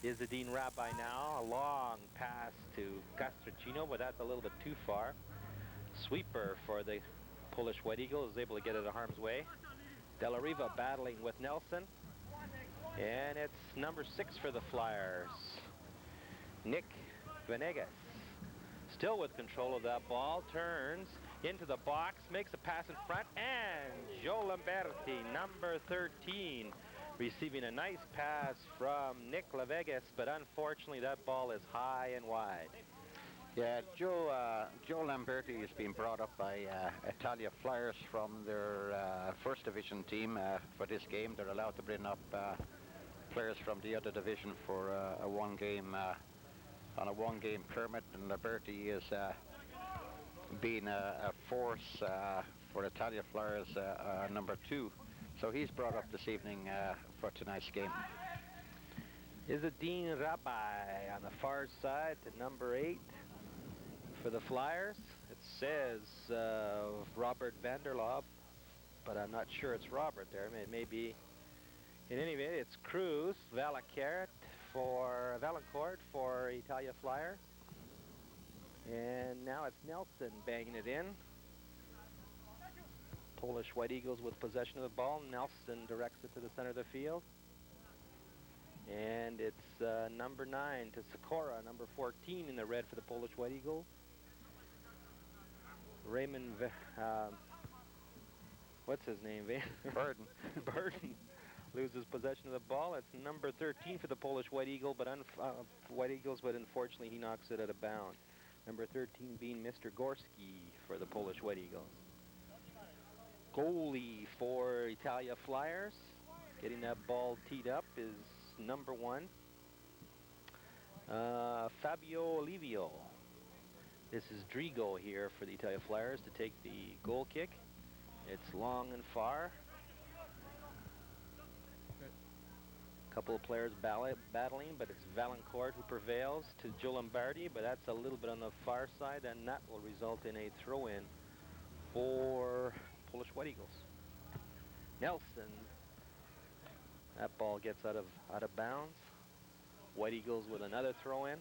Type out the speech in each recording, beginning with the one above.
Izzadine Rabbi now, a long pass to Castricino, but that's a little bit too far. Sweeper for the Polish White Eagles, is able to get it out of harm's way. Della Riva battling with Nelson. And it's number 6 for the Flyers. Nick Venegas, still with control of that ball, turns into the box, makes a pass in front, and Joe Lamberti, number 13, receiving a nice pass from Nick Venegas, but unfortunately that ball is high and wide. Yeah, Joe Lamberti has been brought up by Italia Flyers from their first division team for this game. They're allowed to bring up players from the other division for a one-game on a one-game permit, and Lamberti is being a force for Italia Flyers number 2. So he's brought up this evening for tonight's game. Izzadine Rabbi on the far side to number 8 for the Flyers. It says Robert Vanderloop, but I'm not sure it's Robert there. It may be. In any event, it's Cruz, Valancourt for Italia Flyers. And now it's Nelson banging it in. Polish White Eagles with possession of the ball. Nelson directs it to the center of the field. And it's number 9 to Sikora, number 14 in the red for the Polish White Eagles. Raymond, what's his name? Burden. Burden loses possession of the ball. It's number 13 for the Polish White Eagle, but unfortunately he knocks it out of bounds. Number 13 being Mr. Gorski for the Polish White Eagles. Goalie for Italia Flyers, getting that ball teed up, is number 1, Fabio Olivio. This is Drigo here for the Italia Flyers to take the goal kick. It's long and far. A couple of players battling, but it's Valancourt who prevails to Joe Lombardi, but that's a little bit on the far side, and that will result in a throw-in for Polish White Eagles. Nelson, that ball gets out of bounds. White Eagles with another throw-in.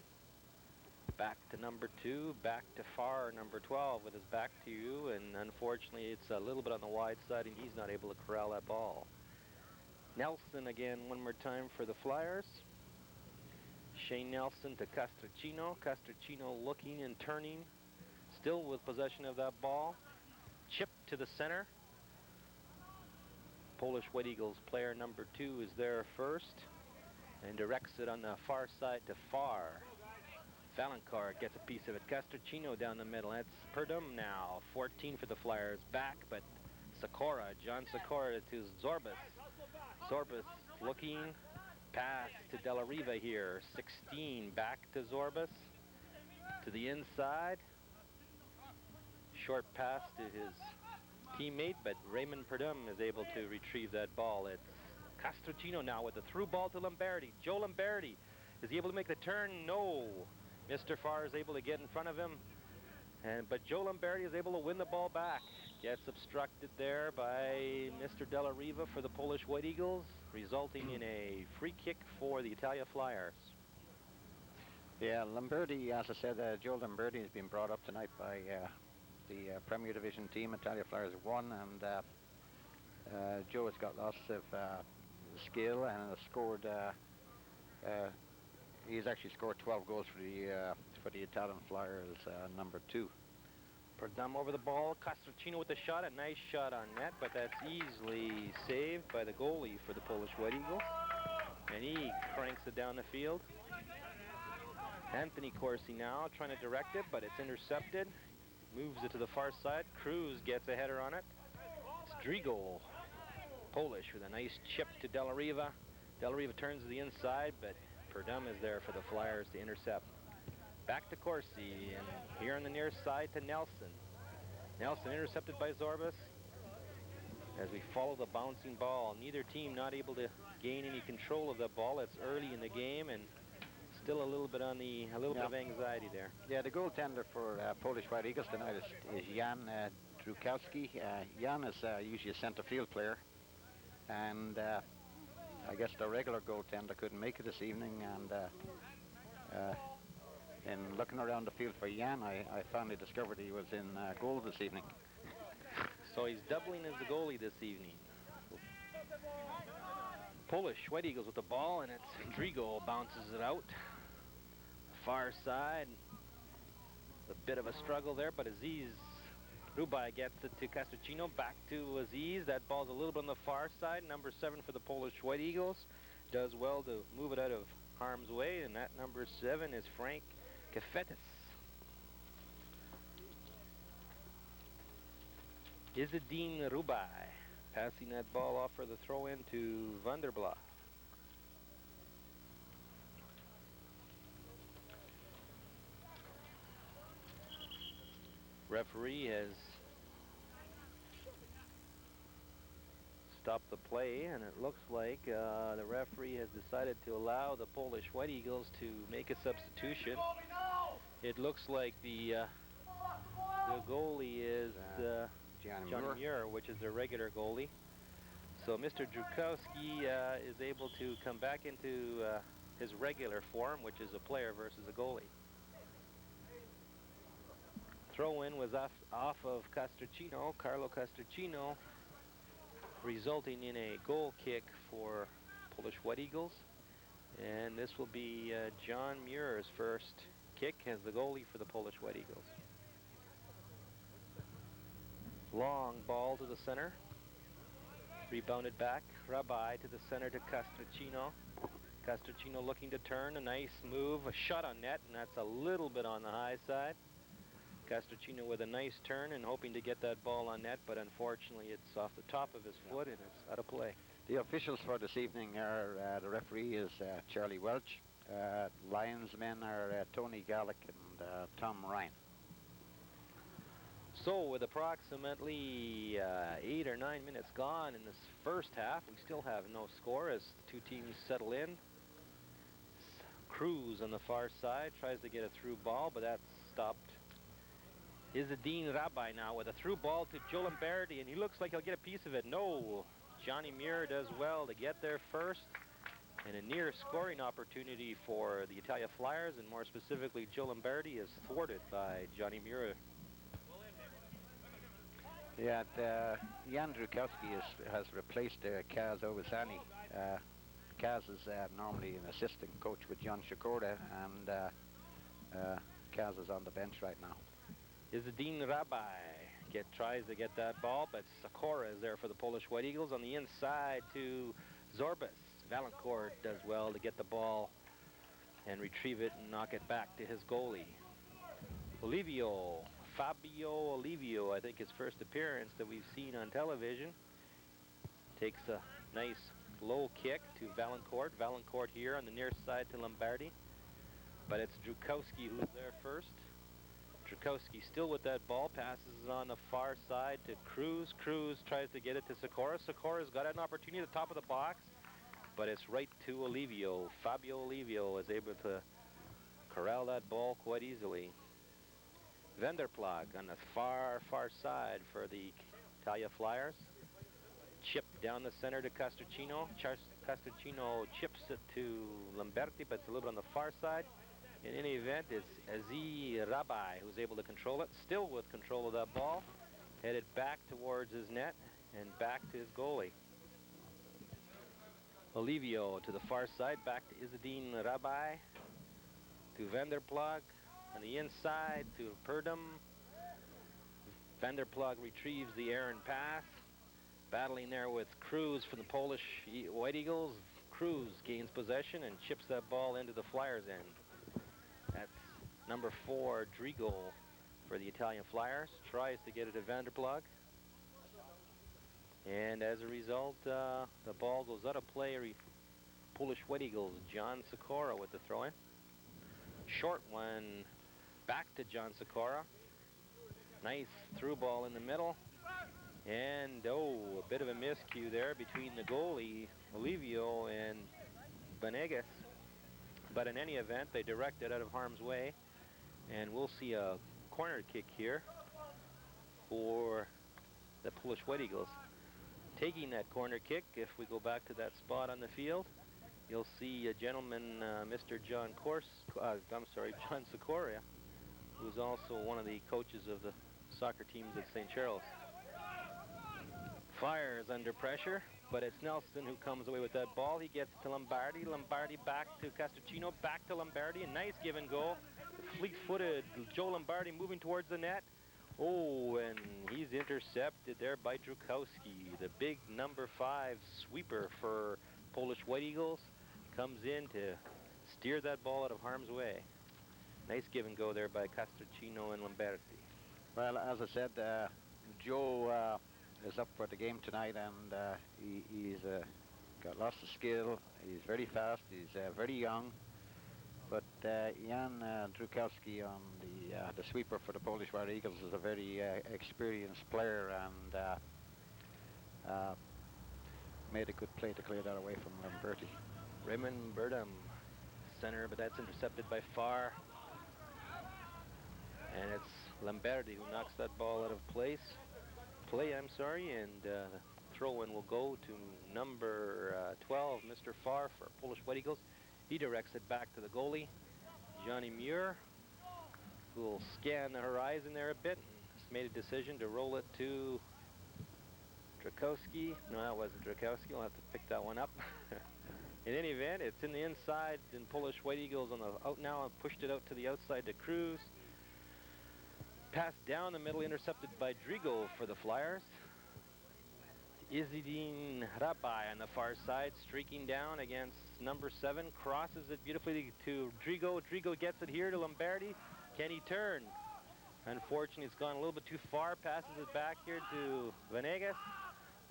Back to number 2, back to Farr, number 12, with his back to you, and unfortunately it's a little bit on the wide side, and he's not able to corral that ball. Nelson again one more time for the Flyers. Shane Nelson to Castricino. Castricino looking and turning, still with possession of that ball. Chip to the center. Polish White Eagles player number 2 is there first and directs it on the far side to Farr. Valancourt gets a piece of it. Castricino down the middle. That's Perdum now. 14 for the Flyers. Back, but Sikora, John Sikora to Zorbas. Zorbas looking. Pass to Della Riva here. 16 back to Zorbas. To the inside. Short pass to his teammate, but Raymond Perdum is able to retrieve that ball. It's Castricino now with the through ball to Lombardi. Joe Lombardi. Is he able to make the turn? No. Mr. Farr is able to get in front of him, but Joe Lombardi is able to win the ball back. Gets obstructed there by Mr. Della Riva for the Polish White Eagles, resulting in a free kick for the Italia Flyers. Yeah, Lombardi, as I said, Joe Lombardi has been brought up tonight by the Premier Division team. Italia Flyers won, and Joe has got lots of skill and has scored. He's actually scored 12 goals for the Italian Flyers, number 2. Perdum over the ball. Castricino with the shot. A nice shot on net, but that's easily saved by the goalie for the Polish White Eagles. And he cranks it down the field. Anthony Corsi now trying to direct it, but it's intercepted. Moves it to the far side. Cruz gets a header on it. It's Drigo, Polish, with a nice chip to Della Riva. Della Riva turns to the inside, but Perdum is there for the Flyers to intercept. Back to Corsi, and here on the near side to Nelson. Nelson intercepted by Zorbas. As we follow the bouncing ball, neither team not able to gain any control of the ball. It's early in the game, and still a little bit of anxiety there. Yeah, the goaltender for Polish White Eagles tonight is Jan Drukowski. Jan is usually a centre field player, and I guess the regular goaltender couldn't make it this evening, and in looking around the field for Jan, I finally discovered he was in goal this evening. So he's doubling as the goalie this evening. Polish White Eagles with the ball, and it's Drigo bounces it out. Far side. A bit of a struggle there, but Aziz Rubai gets it to Castricino. Back to Aziz. That ball's a little bit on the far side. Number 7 for the Polish White Eagles. Does well to move it out of harm's way, and that number 7 is Frank Kefetis. Izzadine Rubai passing that ball off for the throw-in to Vanderblock. Referee has stopped the play, and it looks like the referee has decided to allow the Polish White Eagles to make a substitution. It looks like the goalie is John Muir, which is their regular goalie. So Mr. Drukowski is able to come back into his regular form, which is a player versus a goalie. Throw-in was off of Castricino, Carlo Castricino, resulting in a goal kick for Polish White Eagles. And this will be John Muir's first kick as the goalie for the Polish White Eagles. Long ball to the center. Rebounded back. Rabai to the center to Castricino. Castricino looking to turn. A nice move. A shot on net, and that's a little bit on the high side. Castricino with a nice turn and hoping to get that ball on net, but unfortunately it's off the top of his foot and it's out of play. The officials for this evening are the referee is Charlie Welch. Linesmen are Tony Gallick and Tom Ryan. So with approximately 8 or 9 minutes gone in this first half, we still have no score as the two teams settle in. Cruz on the far side tries to get a through ball, but that's stopped. Izzadine Rabai now with a through ball to Joe Lamberti, and he looks like he'll get a piece of it. No, Johnny Muir does well to get there first, and a near scoring opportunity for the Italia Flyers, and more specifically Joe Lamberti is thwarted by Johnny Muir. Yeah, Jan Drukowski has replaced Kaz Owasani. Kaz is normally an assistant coach with John Shikora, and Kaz is on the bench right now. Izzadine Rabai tries to get that ball, but Sakura is there for the Polish White Eagles on the inside to Zorbas. Valancourt does well to get the ball and retrieve it and knock it back to his goalie. Fabio Olivio, I think his first appearance that we've seen on television, takes a nice low kick to Valancourt. Valancourt here on the near side to Lombardi, but it's Drukowski who's there first. Drukowski still with that ball, passes it on the far side to Cruz. Cruz tries to get it to Sakura. Sakura's got an opportunity at the top of the box, but it's right to Olivio. Fabio Olivio is able to corral that ball quite easily. Vanderplag on the far side for the Italia Flyers. Chip down the center to Castricino. Castricino chips it to Lamberti, but it's a little bit on the far side. In any event, it's Aziz Rabai who's able to control it, still with control of that ball, headed back towards his net and back to his goalie. Olivio to the far side, back to Izzadine Rabai, to Vanderplag on the inside to Perdum. Vanderplag retrieves the errant pass, battling there with Cruz for the Polish White Eagles. Cruz gains possession and chips that ball into the Flyers' end. That's number 4, Drigo, for the Italian Flyers. Tries to get it to Vanderplag. And as a result, the ball goes out of play. Polish White Eagles, John Sakura with the throw-in. Short one back to John Sakura. Nice through ball in the middle. And, a bit of a miscue there between the goalie, Olivio, and Vanegas. But in any event, they direct it out of harm's way. And we'll see a corner kick here for the Polish White Eagles. taking that corner kick. If we go back to that spot on the field, you'll see a gentleman, Mr. John Sikora, who's also one of the coaches of the soccer teams at St. Charles. Fire is under pressure, but it's Nelson who comes away with that ball. He gets to Lombardi. Lombardi back to Castricino. Back to Lombardi. A nice give and go. Fleet-footed Joe Lombardi moving towards the net. Oh, and he's intercepted there by Drukowski. The big number 5 sweeper for Polish White Eagles comes in to steer that ball out of harm's way. Nice give and go there by Castricino and Lombardi. Well, as I said, Joe is up for the game tonight, and he's got lots of skill. He's very fast. He's very young. But Jan Drukowski on the sweeper for the Polish White Eagles is a very experienced player, and made a good play to clear that away from Lamberti. Raymond Burdham, center, but that's intercepted by Farr. And it's Lamberti who knocks that ball out of play, and the throw-in will go to number 12, Mr. Farr for Polish White Eagles. He directs it back to the goalie, Johnny Muir, who will scan the horizon there a bit and has made a decision to roll it to Drukowski. No, that wasn't Drukowski. We'll have to pick that one up. In any event, it's in the inside, and Polish White Eagles on the out now and pushed it out to the outside to Cruz. Pass down the middle, intercepted by Drigo for the Flyers. Izzedine Rabai on the far side, streaking down against number 7, crosses it beautifully to Drigo. Drigo gets it here to Lombardi. Can he turn? Unfortunately, it's gone a little bit too far. Passes it back here to Venegas.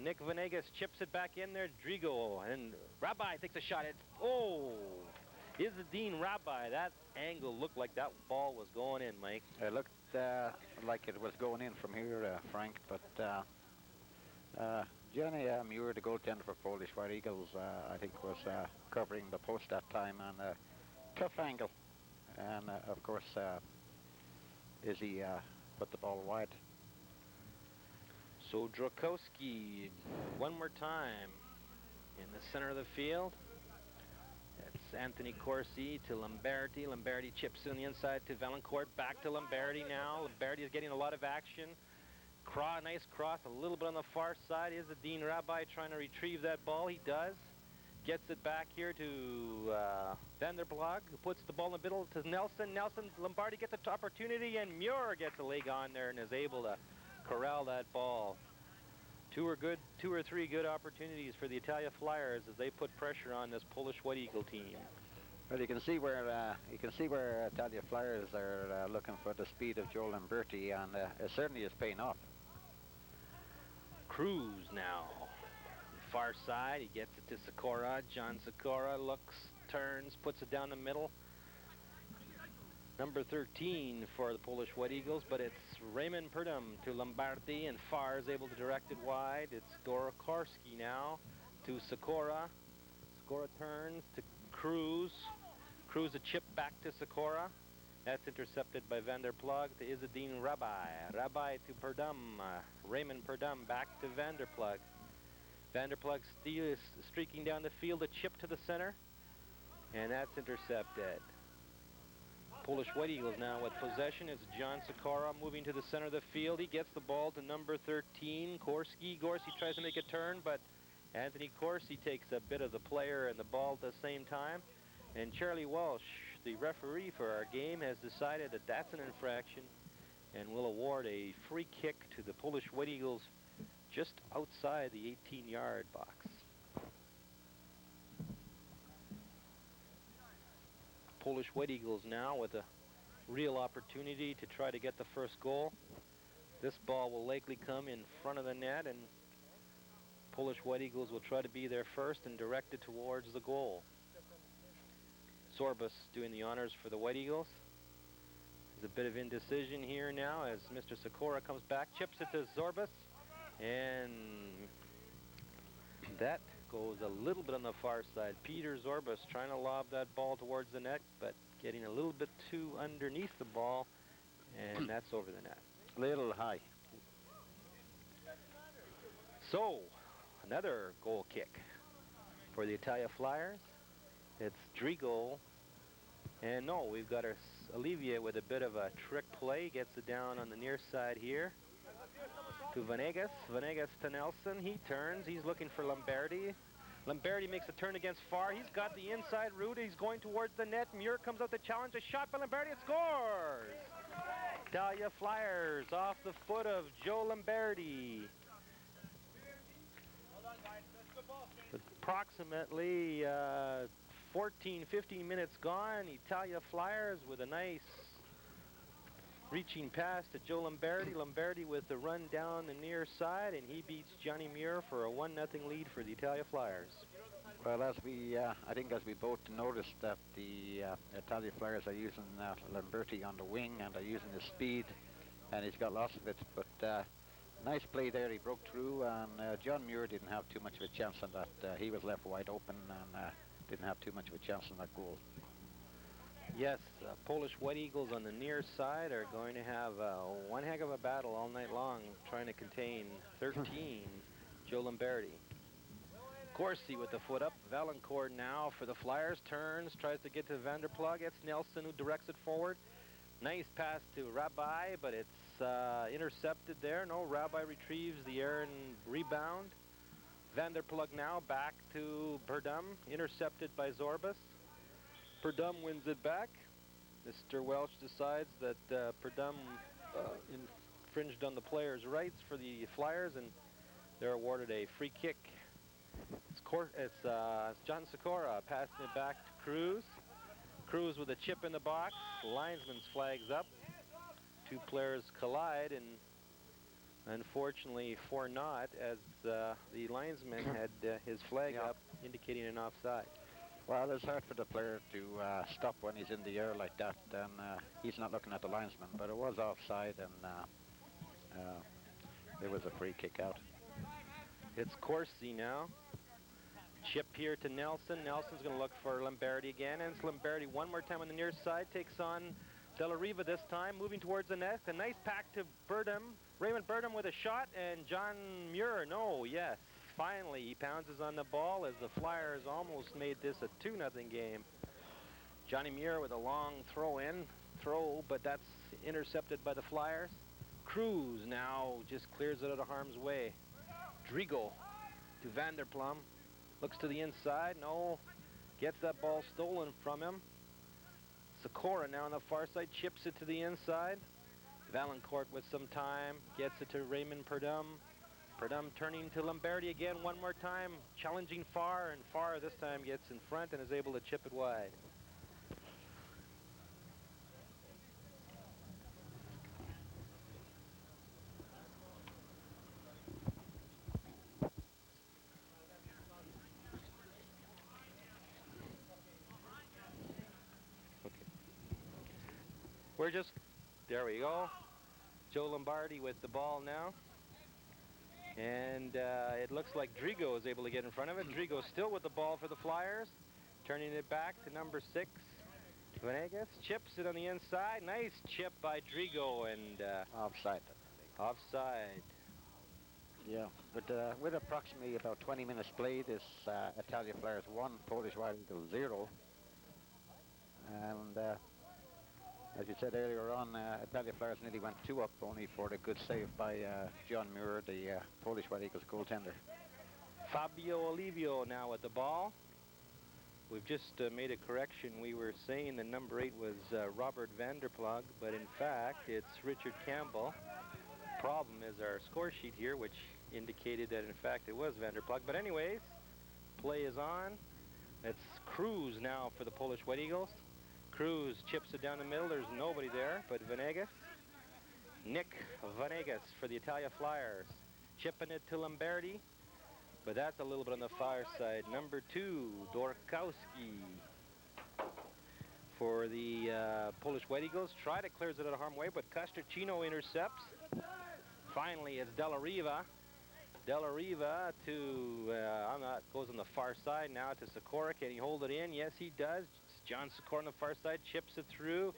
Nick Venegas chips it back in there. Drigo and Rabai takes a shot. Izzedine Rabai. That angle looked like that ball was going in, Mike. It looked like it was going in from here, Frank, but Johnny Muir, the goaltender for Polish White Eagles, I think was covering the post that time, and a tough angle. And of course, Izzy put the ball wide. So Drukowski, one more time, in the center of the field. That's Anthony Corsi to Lombardi. Lombardi chips it on the inside to Valancourt. Back to Lombardi now. Lombardi is getting a lot of action. Nice cross, a little bit on the far side. Izzedine Rabai trying to retrieve that ball. He does. Gets it back here to Vanderblog, who puts the ball in the middle to Nelson. Lombardi gets an opportunity, and Muir gets a leg on there and is able to corral that ball. Two or three good opportunities for the Italia Flyers as they put pressure on this Polish White Eagle team. Well, you can see where Italia Flyers are looking for the speed of Joe Lamberti, and it certainly is paying off. Cruz now. Far side, he gets it to Sikora. John Sikora looks, turns, puts it down the middle. Number 13 for the Polish White Eagles, but it's Raymond Purdom to Lombardi, and Farr is able to direct it wide. It's Dorokorski now to Sikora. Sikora turns to Cruz. Cruz a chip back to Sikora. That's intercepted by Vanderplug to Izzedine Rabai. Rabai to Purdom. Raymond Purdom back to Vanderplug. Vanderplug is streaking down the field, a chip to the center, and that's intercepted. Polish White Eagles now with possession. It's John Sikora moving to the center of the field. He gets the ball to number 13, Gorski. Gorski tries to make a turn, but Anthony Gorski takes a bit of the player and the ball at the same time. And Charlie Walsh, the referee for our game, has decided that that's an infraction and will award a free kick to the Polish White Eagles just outside the 18-yard box. Polish White Eagles now with a real opportunity to try to get the first goal. This ball will likely come in front of the net, and Polish White Eagles will try to be there first and direct it towards the goal. Zorbas doing the honors for the White Eagles. There's a bit of indecision here now as Mr. Sikora comes back, chips it to Zorbas, and that goes a little bit on the far side. Peter Zorbas trying to lob that ball towards the net, but getting a little bit too underneath the ball, and that's over the net. Little high. So, Another goal kick for the Italia Flyers. It's Drigo. And no, we've got our Olivier with a bit of a trick play. Gets it down on the near side here to Venegas. Venegas to Nelson. He turns. He's looking for Lombardi. Lombardi makes a turn against Farr. He's got the inside route. He's going towards the net. Muir comes out to challenge. A shot by Lombardi. It scores! Italia Flyers off the foot of Joe Lombardi. Approximately 14, 15 minutes gone. Italia Flyers with a nice reaching pass to Joe Lombardi. Lombardi with the run down the near side, and he beats Johnny Muir for a 1-0 lead for the Italia Flyers. Well, as we, I think as we both noticed that the Italia Flyers are using Lamberti on the wing and are using his speed, and he's got lots of it. But nice play there. He broke through, and John Muir didn't have too much of a chance on that. He was left wide open and didn't have too much of a chance on that goal. Yes, Polish White Eagles on the near side are going to have one heck of a battle all night long trying to contain 13 Joe Lombardi. Corsi with the foot up. Valancourt now for the Flyers. Turns, tries to get to Vanderplug. It's Nelson who directs it forward. Nice pass to Rabbi, but it's intercepted there. No, Rabbi retrieves the errant rebound. Vanderplug now back to Perdum, intercepted by Zorbas. Perdum wins it back. Mr. Welch decides that Perdum infringed on the player's rights for the Flyers, and they're awarded a free kick. It's John Sikora passing it back to Cruz. Cruz with a chip in the box. Linesman's flags up. Two players collide, and unfortunately for naught, as the linesman had his flag up indicating an offside. Well, it's hard for the player to stop when he's in the air like that, and he's not looking at the linesman, but it was offside, and it was a free kick out. It's Corsi now. Chip here to Nelson. Nelson's going to look for Lombardi again, and it's Lombardi one more time on the near side. Takes on Della Riva this time, moving towards the net. A nice pack to Burdham. Raymond Burdham with a shot, and John Muir, yes. Finally, he pounces on the ball as the Flyers almost made this a 2-0 game. Johnny Muir with a long throw, but that's intercepted by the Flyers. Cruz now just clears it out of harm's way. Drigo to Vanderplum. Looks to the inside. No. Gets that ball stolen from him. Sikora now on the far side. Chips it to the inside. Valancourt with some time. Gets it to Raymond Perdum. Perdum turning to Lombardi again one more time. Challenging Farr, and Farr this time gets in front and is able to chip it wide. There we go. Joe Lombardi with the ball now. And it looks like Drigo is able to get in front of it. Drigo still with the ball for the Flyers. Turning it back to number 6. Venegas chips it on the inside. Nice chip by Drigo, and offside. Offside. Yeah, but with approximately about 20 minutes played, this Italia Flyers 1, Polish White Eagles 0. And as you said earlier on, Italia Flyers nearly went 2 up, only for the good save by John Muir, the Polish White Eagles goaltender. Fabio Olivio now at the ball. We've just made a correction. We were saying the number 8 was Robert Vanderplug, but in fact it's Richard Campbell. Problem is our score sheet here, which indicated that in fact it was Vanderplug. But anyways, play is on. It's Cruz now for the Polish White Eagles. Cruz chips it down the middle. There's nobody there but Venegas. Nick Venegas for the Italia Flyers. Chipping it to Lombardi. But that's a little bit on the far side. Number 2, Dorkowski for the Polish White Eagles. Try to clears it out of harm's way, but Castricino intercepts. Finally, it's Della Riva. Della Riva to, goes on the far side now to Sikora. Can he hold it in? Yes, he does. John Sikora on the far side chips it through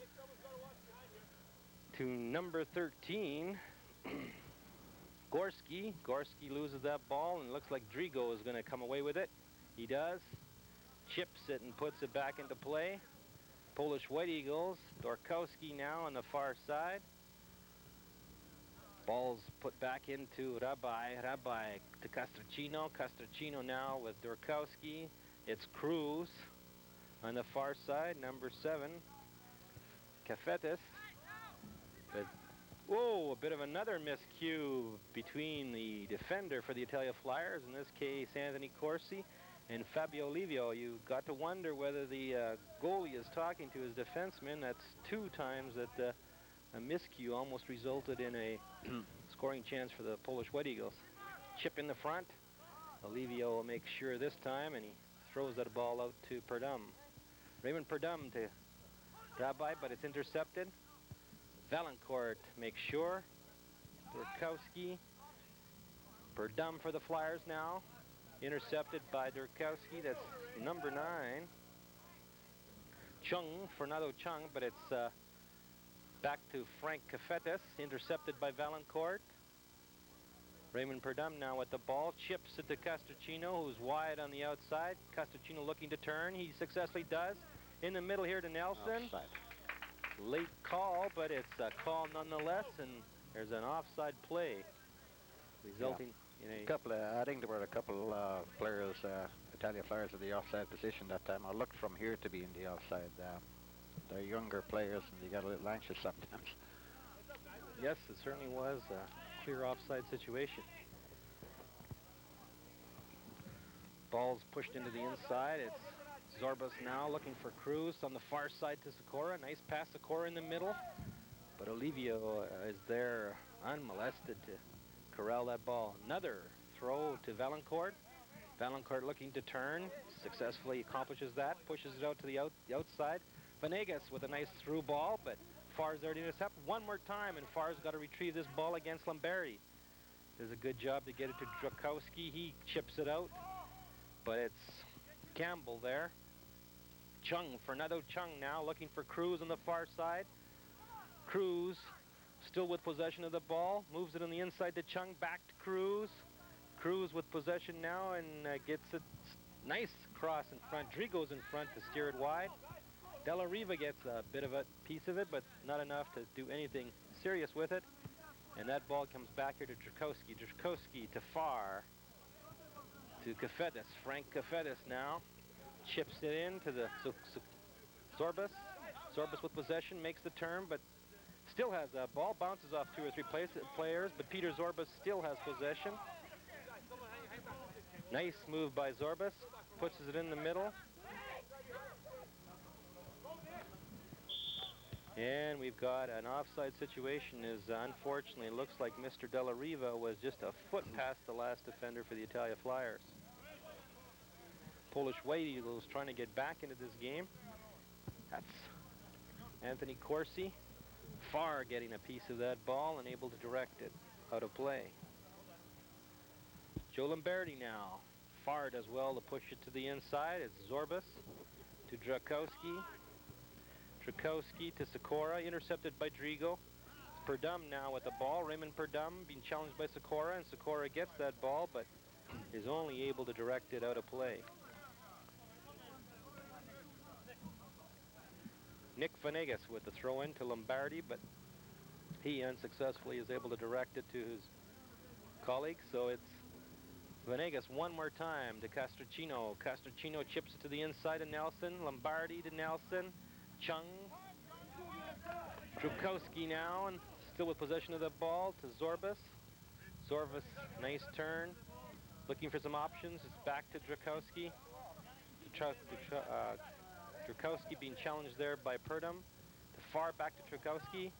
to number 13. Gorski. Gorski loses that ball, and it looks like Drigo is going to come away with it. He does. Chips it and puts it back into play. Polish White Eagles. Dorkowski now on the far side. Ball's put back into Rabai. Rabai to Castricino. Castricino now with Dorkowski. It's Cruz on the far side, number 7. Cafetes. But, whoa, a bit of another miscue between the defender for the Italia Flyers, in this case Anthony Corsi, and Fabio Livio. You got to wonder whether the goalie is talking to his defenseman. That's 2 times that a miscue almost resulted in a scoring chance for the Polish White Eagles. Chip in the front. Olivio will make sure this time, and he throws that ball out to Perdum. Raymond Perdum to Rabai, but it's intercepted. Valancourt makes sure. Durkowski. Perdum for the Flyers now. Intercepted by Durkowski. That's number 9. Chung, Fernando Chung, but it's back to Frank Cafetes. Intercepted by Valancourt. Raymond Perdum now with the ball. Chips it to Castricino, who's wide on the outside. Castricino looking to turn. He successfully does. In the middle here to Nelson. Offside. Late call, but it's a call nonetheless, and there's an offside play resulting in a couple. I think there were a couple players, Italia Flyers, in the offside position that time. I looked from here to be in the offside. They're younger players, and they got a little anxious sometimes. Yes, it certainly was a clear offside situation. Ball's pushed into the inside. It's Zorbas now looking for Cruz on the far side to Sikora. Nice pass, Sikora in the middle. But Olivio is there unmolested to corral that ball. Another throw to Valancourt. Valancourt looking to turn. Successfully accomplishes that. Pushes it out to the outside. Venegas with a nice through ball, but Farr's there to intercept one more time, and Farr's got to retrieve this ball against Lombardi. Does a good job to get it to Drakowski. He chips it out, but it's Campbell there. Chung, Fernando Chung now looking for Cruz on the far side. Cruz still with possession of the ball. Moves it on the inside to Chung, back to Cruz. Cruz with possession now and gets it. Nice cross in front. Drigo's in front to steer it wide. Della Riva gets a bit of a piece of it, but not enough to do anything serious with it. And that ball comes back here to Drakowski. Drakowski to Farr. To Cafetes. Frank Cafetes now. Chips it in to the Zorbas. Zorbas with possession, makes the turn, but still has a ball. Bounces off 2 or 3 players, but Peter Zorbas still has possession. Nice move by Zorbas. Puts it in the middle. And we've got an offside situation. Unfortunately, it looks like Mr. Della Riva was just a foot past the last defender for the Italia Flyers. Polish White Eagles trying to get back into this game. That's Anthony Corsi. Farr getting a piece of that ball and able to direct it out of play. Joe Lombardi now. Farr does well to push it to the inside. It's Zorbas to Drakowski. Drakowski to Sikora, intercepted by Drigo. It's Perdum now with the ball. Raymond Perdum being challenged by Sikora, and Sikora gets that ball, but is only able to direct it out of play. Nick Venegas with the throw in to Lombardi, but he unsuccessfully is able to direct it to his colleague. So it's Venegas one more time to Castricino. Castricino chips it to the inside to Nelson. Lombardi to Nelson. Chung. Drukowski now, and still with possession of the ball to Zorbas. Zorbas, nice turn. Looking for some options. It's back to Drakowski. Drakowski being challenged there by Perdum. To Farr, back to Drakowski.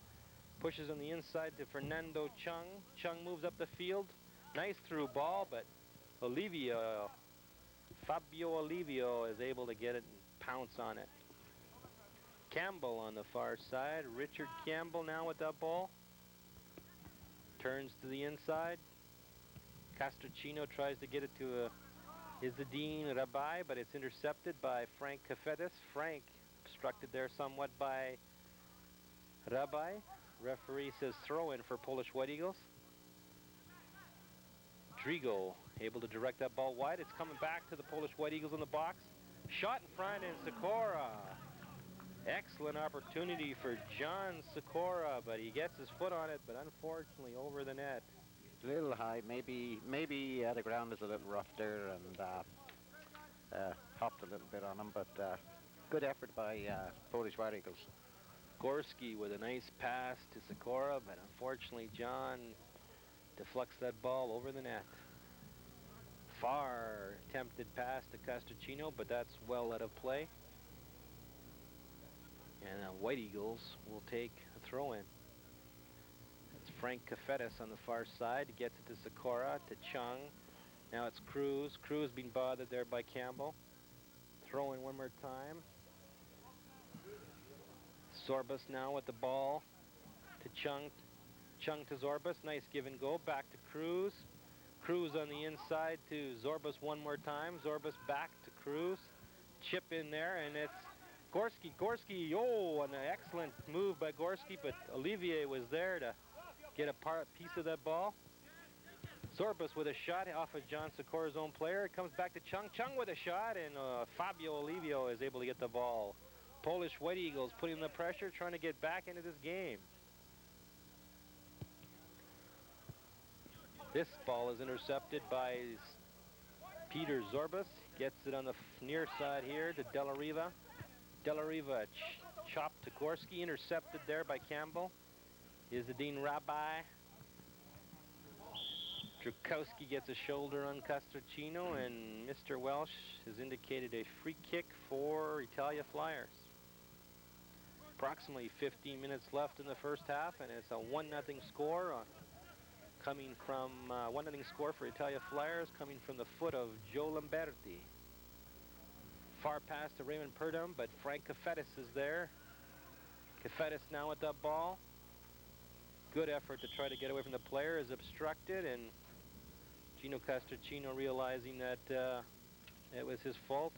Pushes on the inside to Fernando Chung. Chung moves up the field. Nice through ball, but Fabio Olivio is able to get it and pounce on it. Campbell on the far side. Richard Campbell now with that ball. Turns to the inside. Castricino tries to get it to Izzadine Rabai, but it's intercepted by Frank Cafetes. Frank obstructed there somewhat by Rabai. Referee says throw in for Polish White Eagles. Drigo able to direct that ball wide. It's coming back to the Polish White Eagles in the box. Shot in front, and Sikora. Excellent opportunity for John Sikora, but he gets his foot on it, but unfortunately over the net. A little high, maybe the ground is a little rough there, and hopped a little bit on him, but good effort by Polish White Eagles. Gorski with a nice pass to Sikora, but unfortunately John deflects that ball over the net. Far attempted pass to Castricino, but that's well out of play. And White Eagles will take a throw-in. It's Frank Cafetis on the far side. Gets it to Sikora, to Chung. Now it's Cruz. Cruz being bothered there by Campbell. Throw in one more time. Zorbas now with the ball to Chung. Chung to Zorbas. Nice give and go. Back to Cruz. Cruz on the inside to Zorbas one more time. Zorbas back to Cruz. Chip in there, and it's Gorski. Gorski, oh, an excellent move by Gorski, but Olivier was there to get a piece of that ball. Zorbas with a shot off of John Sikora's own player. It comes back to Chung. Chung with a shot, and Fabio Olivio is able to get the ball. Polish White Eagles putting the pressure, trying to get back into this game. This ball is intercepted by Peter Zorbas. Gets it on the near side here to Della Riva. Della Riva chopped to Gorski, intercepted there by Campbell. Izzadine Rabbi. Drukowski gets a shoulder on Castricino, and Mr. Welsh has indicated a free kick for Italia Flyers. Approximately 15 minutes left in the first half, and it's a 1-0 score coming from 1-0 score for Italia Flyers, coming from the foot of Joe Lamberti. Far pass to Raymond Purdom, but Frank Cafetis is there. Cafetis now with that ball. Good effort to try to get away from the player is obstructed, and Gino Castricino, realizing that it was his fault,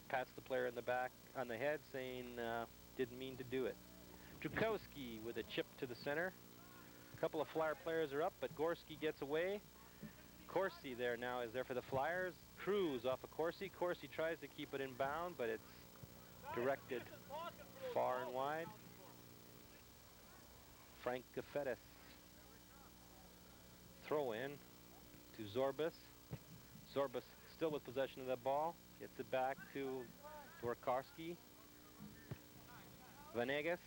pats the player in the back on the head, saying didn't mean to do it. Drukowski with a chip to the center. A couple of Flyer players are up, but Gorski gets away. Corsi there now is there for the Flyers. Cruz off of Corsi. Corsi tries to keep it in bound, but it's directed far and wide. Frank Cafetis. Throw in to Zorbas. Zorbas still with possession of that ball. Gets it back to Dworkowski. Vanegas.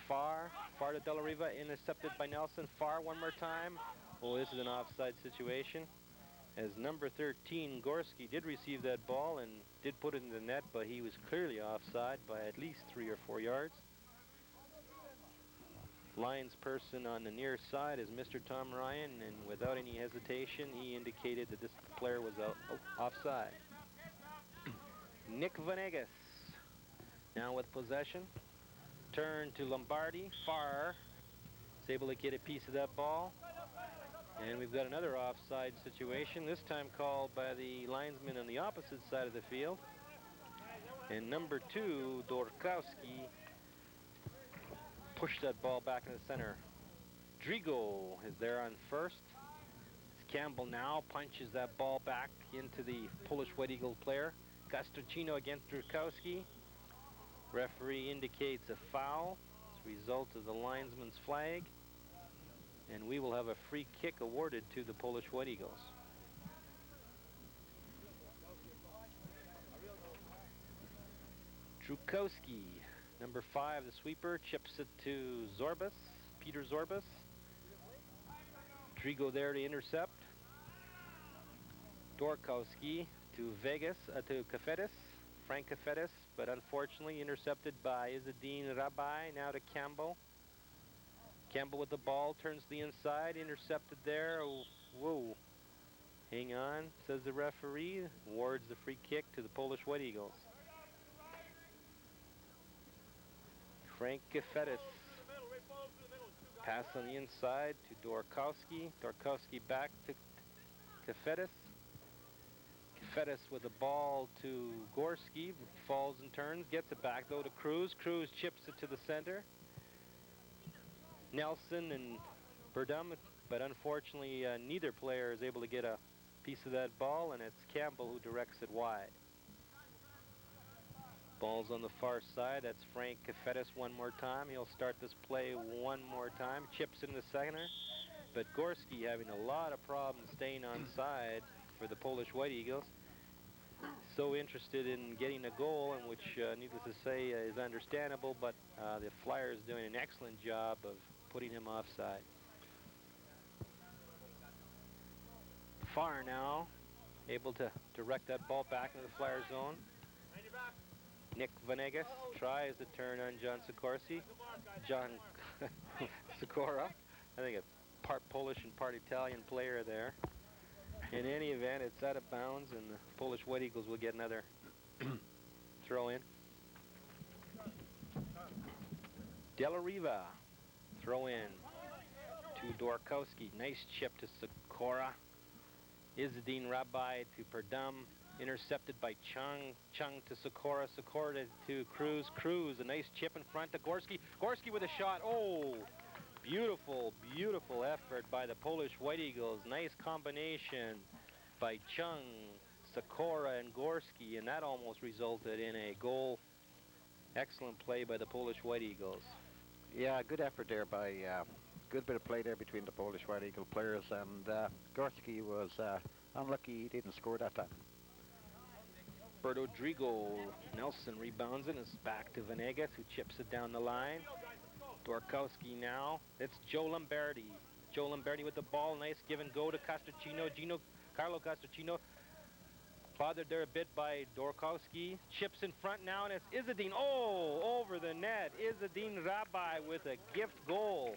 Far to Della Riva, intercepted by Nelson. Far one more time. Oh, this is an offside situation, as number 13, Gorski, did receive that ball and did put it in the net, but he was clearly offside by at least 3 or 4 yards. Lions person on the near side is Mr. Tom Ryan, and without any hesitation, he indicated that this player was offside. Nick Vanegas now with possession. Turn to Lombardi. Far is able to get a piece of that ball. And we've got another offside situation, this time called by the linesman on the opposite side of the field. And number 2, Dworkowski, pushed that ball back in the center. Drigo is there on first. Campbell now punches that ball back into the Polish White Eagle player. Castricino against Drukowski. Referee indicates a foul as a result of the linesman's flag. And we will have a free kick awarded to the Polish White Eagles. Drukowski, number 5, the sweeper, chips it to Zorbas, Peter Zorbas. Drigo there to intercept. Dworkowski to Cafetis, Frank Cafetis, but unfortunately intercepted by Izzadine Rabbi, now to Campbell. Campbell with the ball, turns to the inside, intercepted there. Oh, whoa. Hang on, says the referee. Awards the free kick to the Polish White Eagles. Frank Cafetis. Pass on the inside to Dworkowski. Dworkowski back to Cafetis. Cafetis with the ball to Gorski. Falls and turns, gets it back though to Cruz. Cruz chips it to the center. Nelson and Burdum but unfortunately neither player is able to get a piece of that ball, and it's Campbell who directs it wide. Ball's on the far side. That's Frank Kefetis one more time. He'll start this play one more time. Chips in the center. But Gorski having a lot of problems staying on side for the Polish White Eagles. So interested in getting a goal, and which, needless to say, is understandable, but the Flyers doing an excellent job of putting him offside. Farr now able to direct that ball back into the Flyer zone. Nick Venegas tries to turn on John Sikorsky. John Sikora, I think a part Polish and part Italian player there. In any event, it's out of bounds, and the Polish White Eagles will get another throw in. Della Riva, throw in to Dorkowski. Nice chip to Sikora. Izzadine Rabbi to Perdum. Intercepted by Chung. Chung to Sikora. Sikora to Cruz. Cruz, a nice chip in front to Gorski. Gorski with a shot. Oh, beautiful, beautiful effort by the Polish White Eagles. Nice combination by Chung, Sikora, and Gorski, and that almost resulted in a goal. Excellent play by the Polish White Eagles. Yeah, good effort there by, good bit of play there between the Polish White Eagle players, and Gorski was unlucky he didn't score that time. Berto Drigo, Nelson rebounds it, and it's back to Venegas, who chips it down the line. Dorkowski now. It's Joe Lombardi. Joe Lombardi with the ball. Nice give and go to Castrocino. Carlo Castrocino. Bothered there a bit by Dorkowski. Chips in front now, and it's Izzadine. Oh, over the net. Izzadine Rabbi with a gift goal.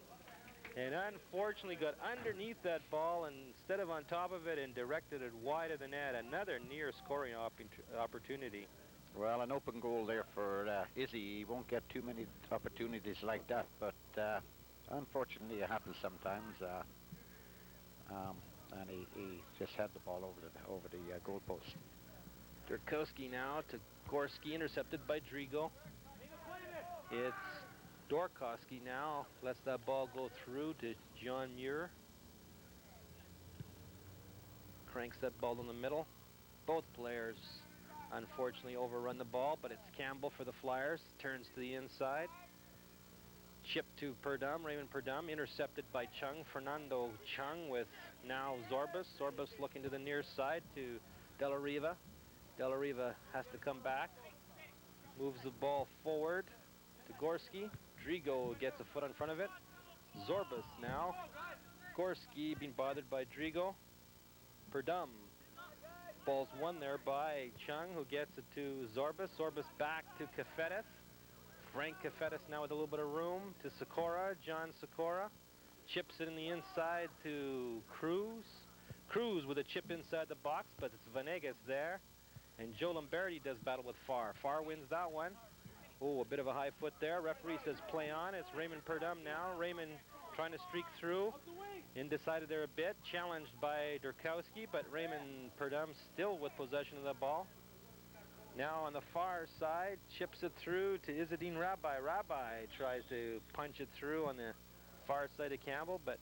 And unfortunately got underneath that ball instead of on top of it and directed it wide of the net. Another near scoring opportunity. Well, an open goal there for Izzy. He won't get too many opportunities like that, but unfortunately it happens sometimes. And he just had the ball over the goal post. Dorkowski now to Gorski, intercepted by Drigo. It's Dorkowski now, lets that ball go through to John Muir. Cranks that ball in the middle. Both players unfortunately overrun the ball, but it's Campbell for the Flyers. Turns to the inside. Chip to Perdum, Raymond Perdum, intercepted by Chung. Fernando Chung with now Zorbas. Zorbas looking to the near side to Della Riva. Della Riva has to come back. Moves the ball forward to Gorski. Drigo gets a foot in front of it. Zorbas now. Gorski being bothered by Drigo. Perdum. Ball's won there by Chung, who gets it to Zorbas. Zorbas back to Kefetis. Frank Kefetis now with a little bit of room to Sikora. John Sikora chips it in the inside to Cruz. Cruz with a chip inside the box, but it's Venegas there. And Joe Lombardi does battle with Farr. Farr wins that one. Oh, a bit of a high foot there. Referee says play on. It's Raymond Perdum now. Raymond trying to streak through. Undecided there a bit. Challenged by Dorkowski, but Raymond Perdum still with possession of the ball. Now on the far side, chips it through to Izzadine Rabbi. Rabbi tries to punch it through on the far side of Campbell, but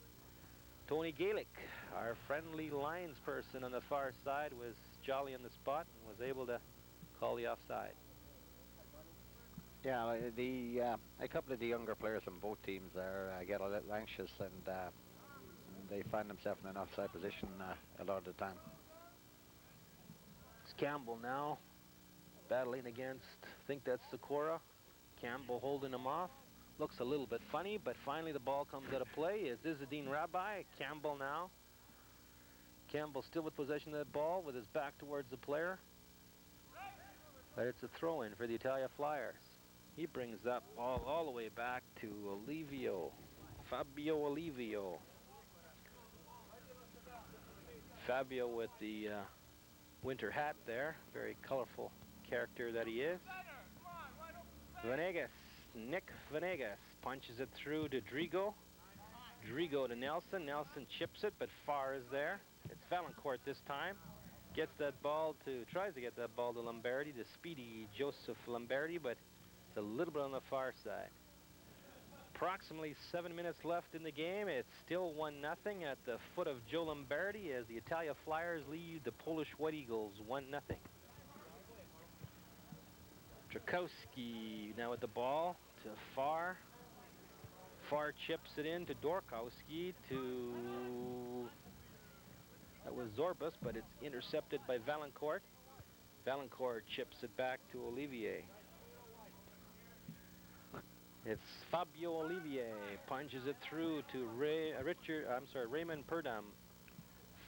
Tony Gaelic, our friendly lines person on the far side, was jolly on the spot and was able to call the offside. Yeah, a couple of the younger players on both teams there get a little anxious, and they find themselves in an offside position a lot of the time. It's Campbell now battling against, I think that's Sikora. Campbell holding him off. Looks a little bit funny, but finally the ball comes out of play. It's Izzadine Rabbi. Campbell now. Campbell still with possession of the ball with his back towards the player. But it's a throw-in for the Italia Flyers. He brings that ball all the way back to Olivio. Fabio Olivio. Fabio with the winter hat there. Very colorful character that he is. Venegas. Nick Venegas punches it through to Drigo. Drigo to Nelson. Nelson chips it, but Farr is there. It's Valancourt this time. Tries to get that ball to Lombardi, the speedy Joseph Lombardi, but it's a little bit on the far side. Approximately 7 minutes left in the game. It's still 1-0 at the foot of Joe Lombardi as the Italia Flyers lead the Polish White Eagles 1-0. Trakowski now with the ball to Farr. Farr chips it in to Dorkowski to... That was Zorbas, but it's intercepted by Valancourt. Valancourt chips it back to Olivier. It's Fabio Olivier, punches it through to Raymond Perdam.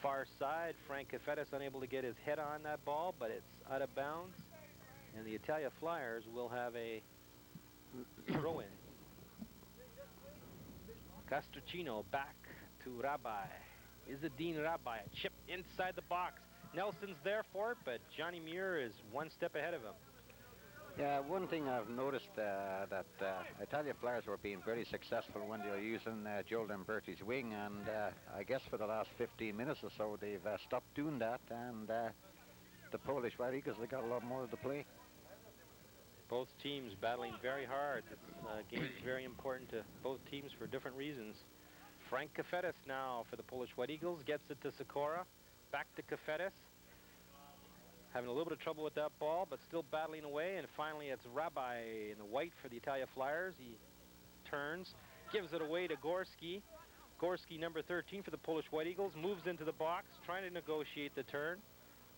Far side, Frank Cafetis unable to get his head on that ball, but it's out of bounds. And the Italia Flyers will have a throw-in. Castricino back to Rabbi. Izzadine Rabbi, a chip inside the box. Nelson's there for it, but Johnny Muir is one step ahead of him. Yeah, one thing I've noticed that Italia Flyers were being very successful when they were using Joe Lamberti's wing, and I guess for the last 15 minutes or so they've stopped doing that, and the Polish White Eagles, they got a lot more of the play. Both teams battling very hard. This game is very important to both teams for different reasons. Frank Cafetis now for the Polish White Eagles, gets it to Sikora, back to Cafetis. Having a little bit of trouble with that ball, but still battling away. And finally, it's Rabbi in the white for the Italia Flyers. He turns, gives it away to Gorski. Gorski, number 13 for the Polish White Eagles, moves into the box, trying to negotiate the turn.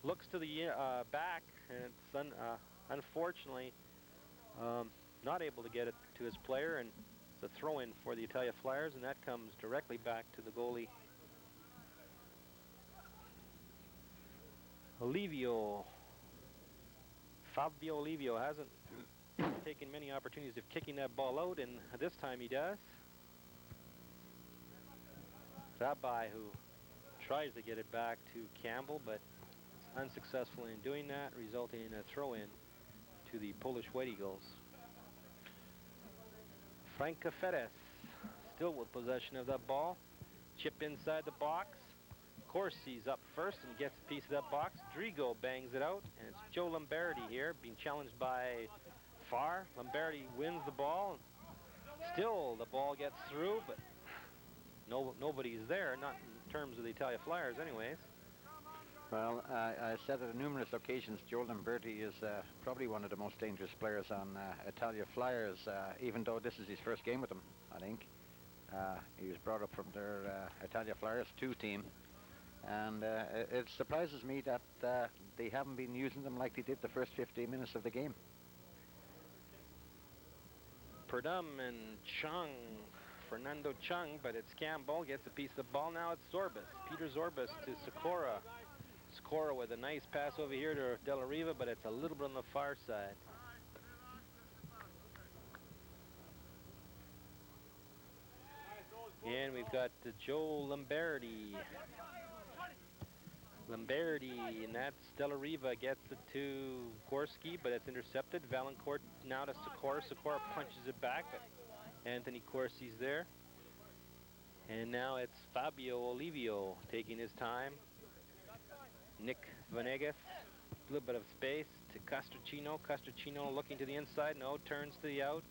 Looks to the back, and it's unfortunately not able to get it to his player. And it's a throw-in for the Italia Flyers, and that comes directly back to the goalie. Fabio Olivio hasn't taken many opportunities of kicking that ball out, and this time he does. Rabbi, who tries to get it back to Campbell, but is unsuccessful in doing that, resulting in a throw-in to the Polish White Eagles. Frank Cafetis still with possession of that ball. Chip inside the box. Corsi's up first and gets a piece of that box. Drigo bangs it out, and it's Joe Lombardi here being challenged by Farr. Lombardi wins the ball. Still, the ball gets through, but nobody's there, not in terms of the Italia Flyers anyways. Well, I said it on numerous occasions, Joe Lamberti is probably one of the most dangerous players on Italia Flyers, even though this is his first game with them, I think. He was brought up from their Italia Flyers 2 team. And it surprises me that they haven't been using them like they did the first 15 minutes of the game. Perdam and Chung, Fernando Chung, but it's Campbell, gets a piece of the ball. Now it's Zorbas, Peter Zorbas to Sikora. Sikora with a nice pass over here to De La Riva, but it's a little bit on the far side. And we've got Joe Lombardi. And that's De La Riva gets it to Gorski, but it's intercepted. Valancourt now to Sikora. Sikora punches it back, but Anthony Corsi's there. And now it's Fabio Olivio taking his time. Nick Vanegas, a little bit of space to Castricino. Castricino looking to the inside, no, turns to the out.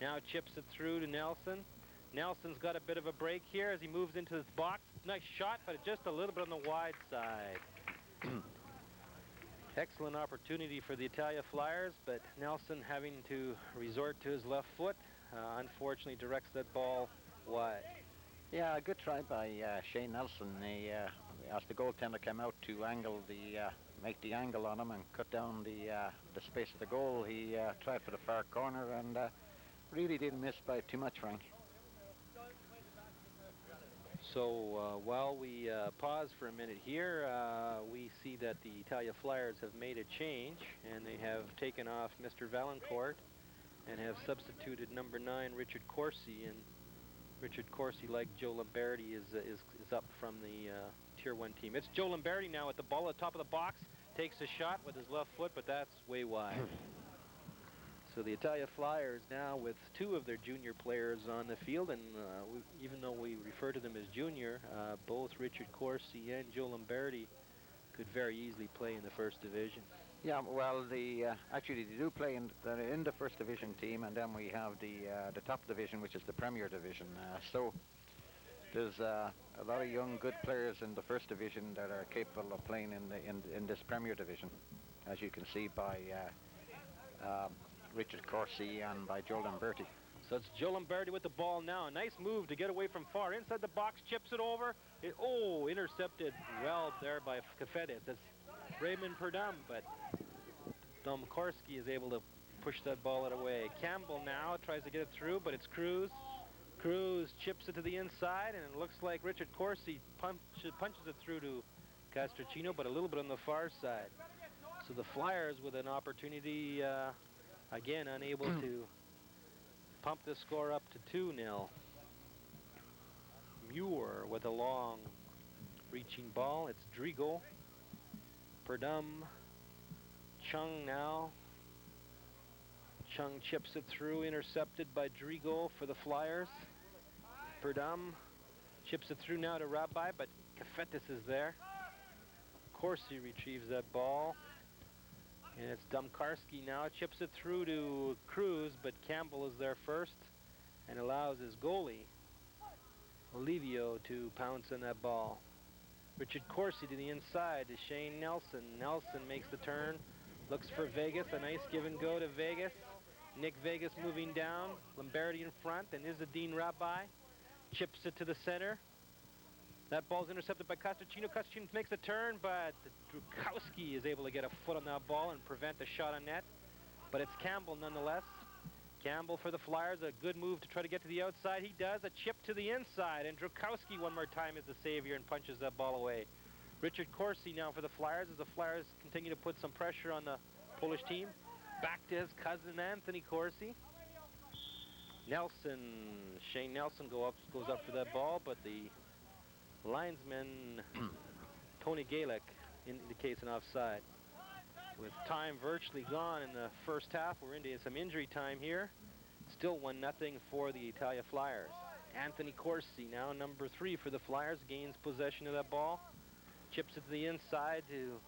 Now chips it through to Nelson. Nelson's got a bit of a break here as he moves into this box. Nice shot, but just a little bit on the wide side. Excellent opportunity for the Italia Flyers, but Nelson having to resort to his left foot, unfortunately directs that ball wide. Yeah, a good try by Shane Nelson. He asked the goaltender come out to make the angle on him and cut down the space of the goal. He tried for the far corner and really didn't miss by too much, Frank. So while we pause for a minute here, we see that the Italia Flyers have made a change, and they have taken off Mr. Valancourt and have substituted number 9, Richard Corsi. And Richard Corsi, like Joe Lombardi, is up from the Tier 1 team. It's Joe Lombardi now at the ball at the top of the box. Takes a shot with his left foot, but that's way wide. So the Italia Flyers now with 2 of their junior players on the field, and even though we refer to them as junior, both Richard Corsi and Joe Lombardi could very easily play in the first division. Yeah, well, actually they do play they're in the first division team, and then we have the top division, which is the Premier Division. So there's a lot of young, good players in the first division that are capable of playing in this Premier Division, as you can see by Richard Corsi and by Joe Lamberti. So it's Joe Lombardi with the ball now. A nice move to get away from far. Inside the box, chips it over. Intercepted well there by Cafedes. That's Raymond Perdum, but Domkorski is able to push that ball out away. Campbell now tries to get it through, but it's Cruz. Cruz chips it to the inside, and it looks like Richard Corsi punches it through to Castrocino, but a little bit on the far side. So the Flyers with an opportunity, again, unable to pump the score up to 2-0. Muir with a long reaching ball. It's Drigo. Perdum. Chung now. Chung chips it through, intercepted by Drigo for the Flyers. Perdum chips it through now to Rabbi, but Cafetis is there. Corsi retrieves that ball. And it's Domkarski now. Chips it through to Cruz, but Campbell is there first and allows his goalie, Olivio, to pounce on that ball. Richard Corsi to the inside to Shane Nelson. Nelson makes the turn, looks for Vegas. A nice give and go to Vegas. Nick Vegas moving down. Lombardi in front, and Izzadine Rabbi chips it to the center. That ball's intercepted by Castrocino. Castrocino makes the turn, but Drukowski is able to get a foot on that ball and prevent the shot on net. But it's Campbell nonetheless. Campbell for the Flyers, a good move to try to get to the outside. He does, a chip to the inside, and Drukowski one more time is the savior and punches that ball away. Richard Corsi now for the Flyers as the Flyers continue to put some pressure on the Polish team. Back to his cousin Anthony Corsi. Shane Nelson goes up for that ball, but the linesman Tony Galick indicates an offside. With time virtually gone in the first half, we're into some injury time here. Still 1-0 for the Italia Flyers. Anthony Corsi, now number 3 for the Flyers, gains possession of that ball. Chips it to the inside to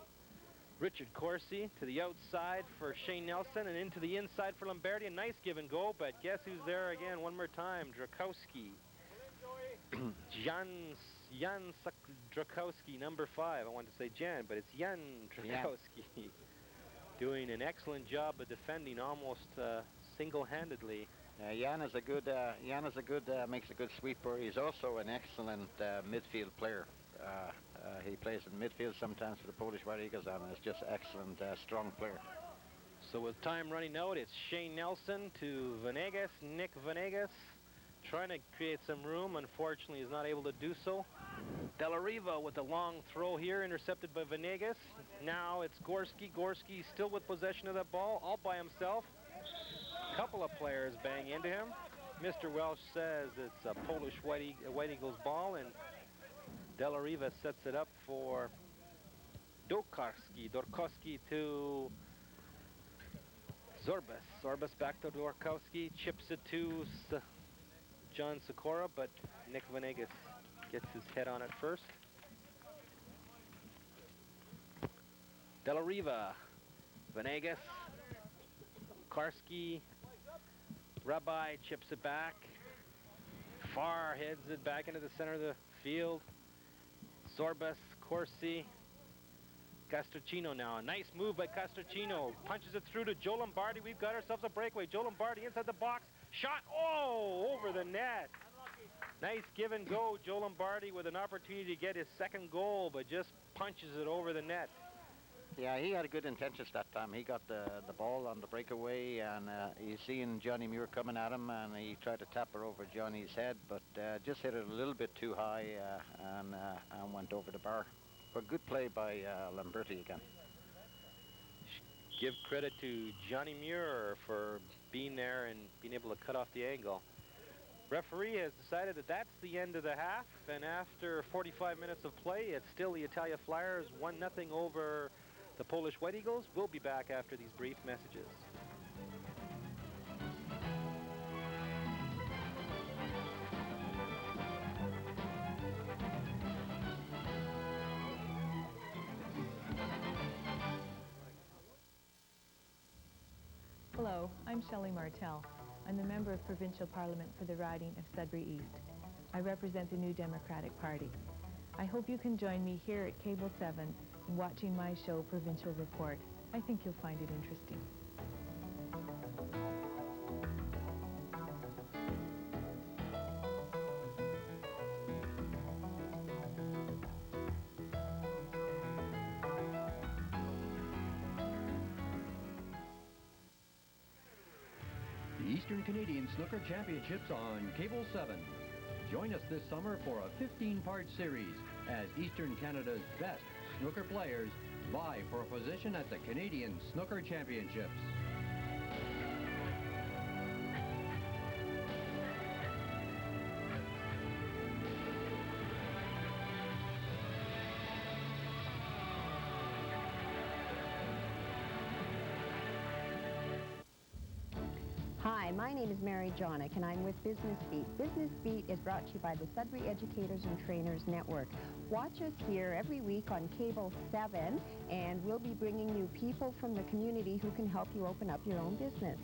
Richard Corsi, to the outside for Shane Nelson, and into the inside for Lombardi. A nice give and go, but guess who's there again one more time? Drukowski. Jan Drukowski, number 5. I want to say Jan, but it's Jan Drukowski. Yeah. Doing an excellent job of defending almost single-handedly. Jan makes a good sweeper. He's also an excellent midfield player. He plays in midfield sometimes for the Polish White Eagles, and is just excellent, strong player. So with time running out, it's Shane Nelson to Venegas, Nick Venegas, trying to create some room. Unfortunately, he's not able to do so. Della Riva with a long throw here, intercepted by Venegas. Now it's Gorski. Gorski still with possession of that ball, all by himself. A couple of players bang into him. Mr. Welsh says it's a Polish White Eagles ball, and Della Riva sets it up for Dorkowski to Zorbas. Zorbas back to Dorkowski, chips it to John Sikora, but Nick Venegas gets his head on it first. Della Riva, Venegas, Karski, Rabbi chips it back. Far heads it back into the center of the field. Zorbas, Corsi, Castrocino now. A nice move by Castrocino. Punches it through to Joe Lombardi. We've got ourselves a breakaway. Joe Lombardi inside the box. Shot, over the net. Nice give and go. Joe Lombardi with an opportunity to get his second goal, but just punches it over the net. Yeah, he had good intentions that time. He got the ball on the breakaway, and he seen Johnny Muir coming at him, and he tried to tap her over Johnny's head, but just hit it a little bit too high and went over the bar. But good play by Lamberti again. Give credit to Johnny Muir for being there and being able to cut off the angle. Referee has decided that that's the end of the half, and after 45 minutes of play, it's still the Italia Flyers 1-0 over the Polish White Eagles. We'll be back after these brief messages. Hello, I'm Shelley Martell. I'm the member of Provincial Parliament for the riding of Sudbury East. I represent the New Democratic Party. I hope you can join me here at Cable 7 in watching my show, Provincial Report. I think you'll find it interesting. The Eastern Canadian Snooker Championships on Cable 7. Join us this summer for a 15-part series as Eastern Canada's best snooker players vie for a position at the Canadian Snooker Championships. Hi, my name is Mary Jonick, and I'm with Business Beat. Business Beat is brought to you by the Sudbury Educators and Trainers Network. Watch us here every week on Cable 7, and we'll be bringing you people from the community who can help you open up your own business.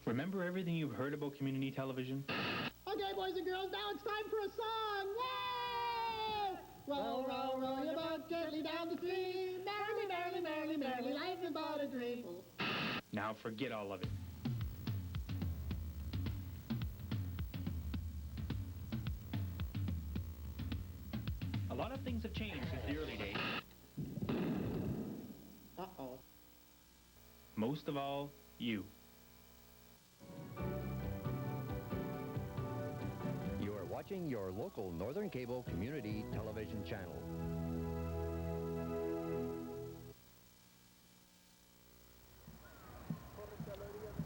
Remember everything you've heard about community television? Okay, boys and girls, now it's time for a song! Yay! Row, row, row your boat gently down the stream. Merrily, merrily, merrily, merrily, life is but a dream. Now forget all of it. A lot of things have changed since the early days. Uh-oh. Most of all, you. You are watching your local Northern Cable Community Television channel.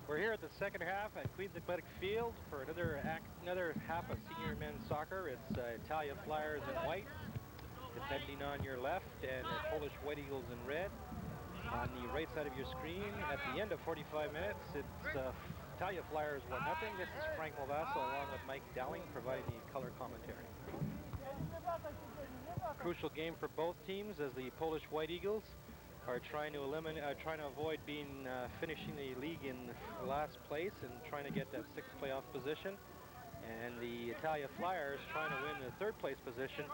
We're here at the second half at Queen's Athletic Field for another half of senior men's soccer. It's Italia Flyers in white, defending on your left, and Polish White Eagles in red. On the right side of your screen, at the end of 45 minutes, it's Italia Flyers 1-0. This is Frank Malvasso along with Mike Dowling providing the color commentary. Crucial game for both teams as the Polish White Eagles are trying to avoid finishing the league in last place and trying to get that sixth playoff position, and the Italia Flyers trying to win the third place position.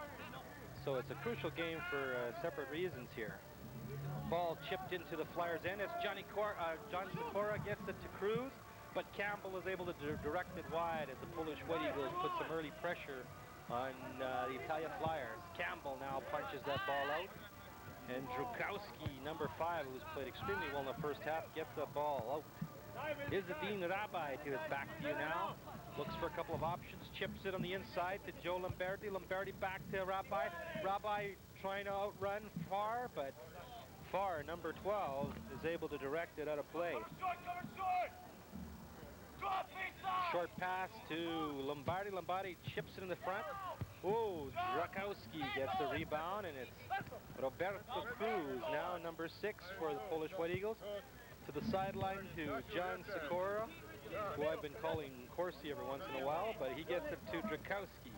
So it's a crucial game for separate reasons here. Ball chipped into the Flyers' end as John Sikora gets it to Cruz, but Campbell is able to direct it wide as the Polish White Eagles put some early pressure on the Italia Flyers. Campbell now punches that ball out, and Drukowski, number 5, who's played extremely well in the first half, gets the ball out. Izzadine Rabai to his back view now. Looks for a couple of options, chips it on the inside to Joe Lombardi. Lombardi back to Rabai. Rabai trying to outrun Farr, but Farr, number 12, is able to direct it out of play. Short pass to Lombardi. Lombardi chips it in the front. Oh, Drakowski gets the rebound, and it's Roberto Cruz, now number 6 for the Polish White Eagles. To the sideline to John Sikora, who I've been calling Corsi every once in a while, but he gets it to Drakowski.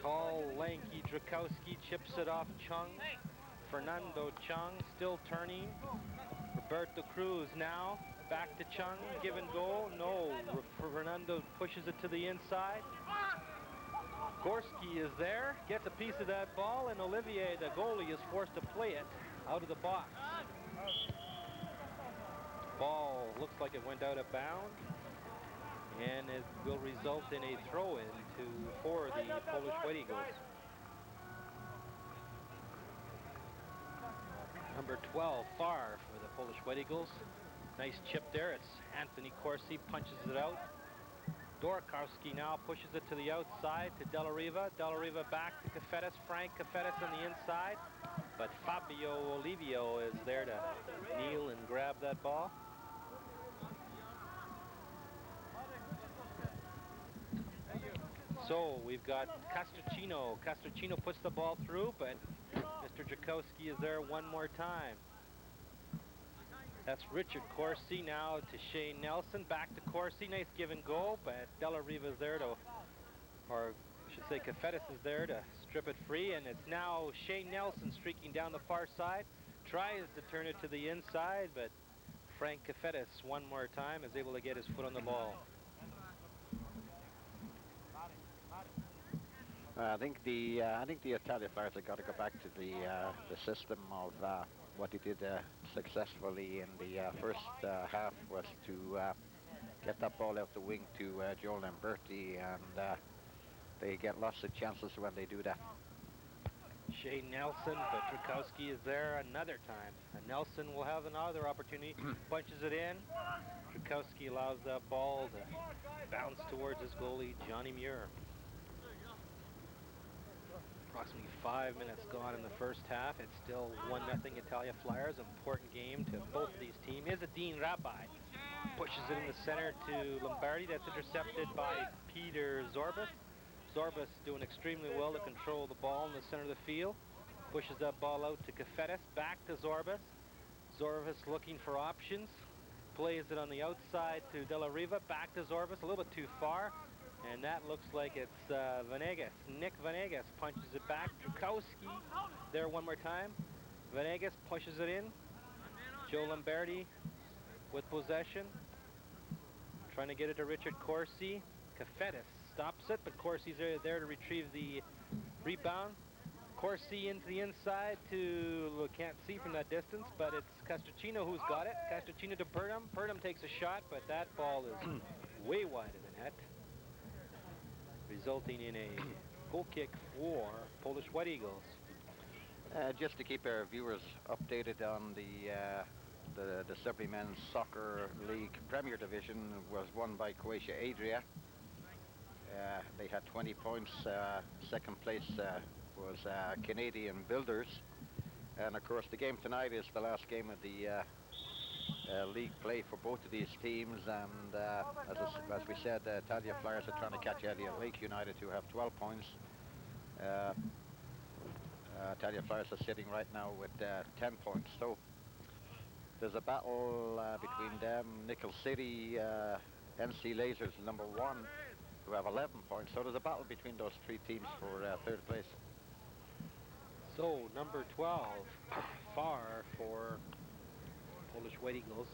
Tall, lanky Drakowski chips it off Chung. Fernando Chung still turning. Roberto Cruz now back to Chung, give and go. No, Fernando pushes it to the inside. Gorski is there, gets a piece of that ball, and Olivier, the goalie, is forced to play it out of the box. Ball looks like it went out of bounds, and it will result in a throw-in for the Polish White Eagles. Number 12, Farr for the Polish White Eagles. Nice chip there. It's Anthony Corsi, punches it out. Dorkowski now pushes it to the outside to Della Riva. Della Riva back to Cafetis. Frank Cafetis on the inside. But Fabio Olivio is there to kneel and grab that ball. So we've got Castricino. Castricino puts the ball through, but Mr. Drakowski is there one more time. That's Richard Corsi now to Shane Nelson. Back to Corsi. Nice give and go, but Della Riva's there to, or I should say Cafetis is there to strip it free, and it's now Shane Nelson streaking down the far side. Tries to turn it to the inside, but Frank Cafetis one more time is able to get his foot on the ball. I think the Italia Flyers have got to go back to the system of what they did successfully in the first half, was to get that ball out the wing to Joe Lamberti, and they get lots of chances when they do that. Shane Nelson, but Drukowski is there another time. And Nelson will have another opportunity. Punches it in. Drukowski allows that ball to bounce towards his goalie, Johnny Muir. Approximately 5 minutes gone in the first half. It's still 1-0 Italia Flyers. Important game to both of these teams. Here's a Dean Rabbi. Pushes it in the center to Lombardi. That's intercepted by Peter Zorbas. Zorbas doing extremely well to control the ball in the center of the field. Pushes that ball out to Cafetis. Back to Zorbas. Zorbas looking for options. Plays it on the outside to Della Riva. Back to Zorbas. A little bit too far. And that looks like it's Venegas. Nick Venegas punches it back. Drukowski there one more time. Venegas pushes it in. Joe Lombardi with possession. Trying to get it to Richard Corsi. Cafetis stops it, but Corsi's there to retrieve the rebound. Corsi into the inside to, well, can't see from that distance, but it's Castricino who's got it. Castricino to Purdom. Purdom takes a shot, but that ball is way wide of the net, resulting in a goal kick for Polish White Eagles. Just to keep our viewers updated on the Sudbury Men's Soccer League Premier Division, was won by Croatia Adria. They had 20 points. Second place was Canadian Builders. And of course the game tonight is the last game of the league play for both of these teams, and as we said, Italia Flyers are trying to catch Elliott Lake United, who have 12 points. Italia Flyers are sitting right now with 10 points. So there's a battle between them. Nickel City, NC Lasers number 1, who have 11 points. So there's a battle between those three teams for third place. So number 12, far for Polish White Eagles,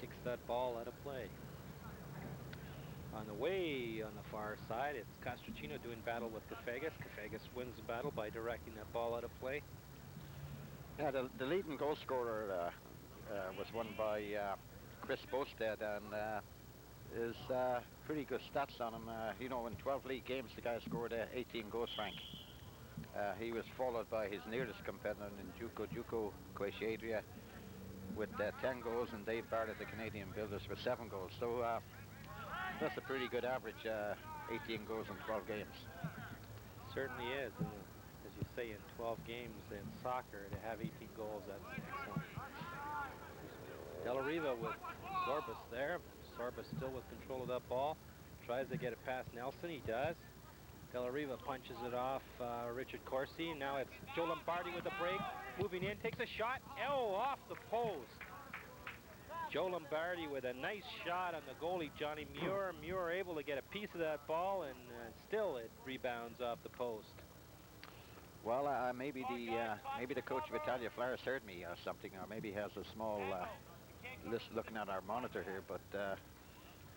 kicks that ball out of play. On the way on the far side, it's Castricino doing battle with Cafegas. Cafegas wins the battle by directing that ball out of play. Yeah, the leading goal scorer was won by Chris Bosted, and is pretty good stats on him. You know, in 12 league games, the guy scored 18 goals, Frank. He was followed by his nearest competitor in Juco Croatia Adria with 10 goals, and Dave Barrett, the Canadian Builders, with 7 goals. So that's a pretty good average, 18 goals in 12 games. Certainly is, and as you say, in 12 games in soccer, to have 18 goals, that's excellent. Della Riva with Zorbas there. Zorbas still with control of that ball. Tries to get it past Nelson, he does. Della Riva punches it off Richard Corsi. Now it's Joe Lombardi with the break. Moving in, takes a shot. Oh, off the post. Joe Lombardi with a nice shot on the goalie, Johnny Muir. Muir able to get a piece of that ball, and still it rebounds off the post. Well, maybe the coach of Italia Flyers heard me or something, or maybe he has a small list looking at our monitor here. But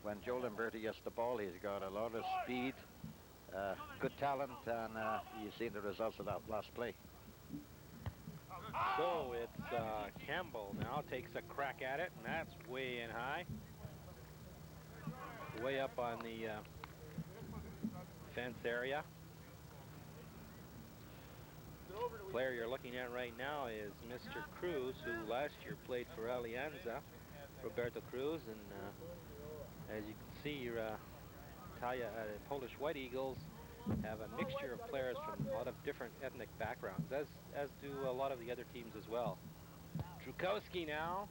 when Joe Lamberti gets the ball, he's got a lot of speed, good talent, and you've seen the results of that last play. So it's Campbell now takes a crack at it, and that's way in high. Way up on the fence area. The player you're looking at right now is Mr. Cruz, who last year played for Alianza, Roberto Cruz, and as you can see, Polish White Eagles have a mixture of players from a lot of different ethnic backgrounds, as do a lot of the other teams as well. Drukowski now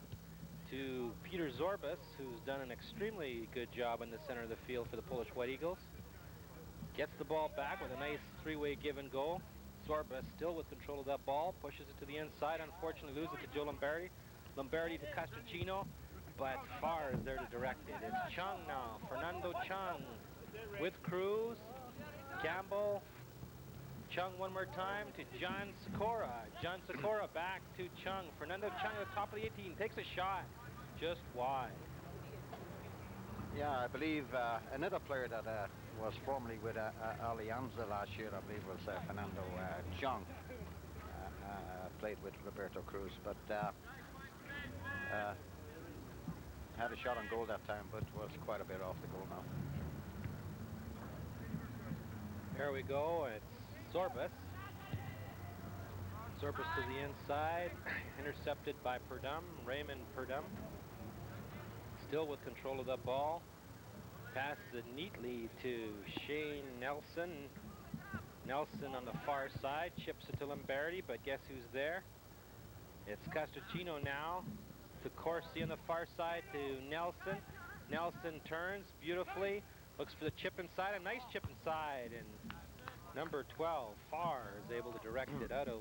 to Peter Zorbas, who's done an extremely good job in the center of the field for the Polish White Eagles. Gets the ball back with a nice three-way give and go. Zorbas still with control of that ball, pushes it to the inside, unfortunately loses it to Joe Lombardi. Lombardi to Castricino, but Farr is there to direct it. It's Chung now, Fernando Chung with Cruz, Campbell, Chung one more time to John Sikora. John Sikora back to Chung. Fernando Chung at the top of the 18, takes a shot, just wide. Yeah, I believe another player that was formerly with Alianza last year, I believe, was Fernando Chung. Played with Roberto Cruz, but had a shot on goal that time, but was quite a bit off the goal now. There we go, it's Sorbus. Sorbus to the inside, intercepted by Perdum, Raymond Perdum. Still with control of the ball. Passes it neatly to Shane Nelson. Nelson on the far side, chips it to Lombardi, but guess who's there? It's Castricino now to Corsi on the far side to Nelson. Nelson turns beautifully, looks for the chip inside, a nice chip inside, and number 12, Farr, is able to direct it out of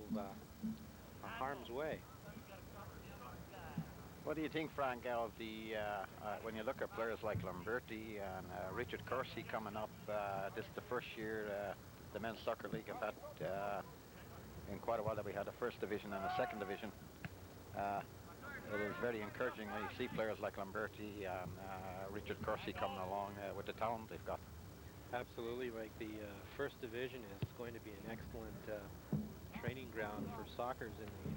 harm's way. What do you think, Frank, of the, when you look at players like Lamberti and Richard Corsi coming up, this is the first year the Men's Soccer League have had in quite a while that we had a first division and a second division. It is very encouraging when you see players like Lamberti and Richard Corsi coming along with the talent they've got. Absolutely, Mike. The first division is going to be an excellent training ground for soccer's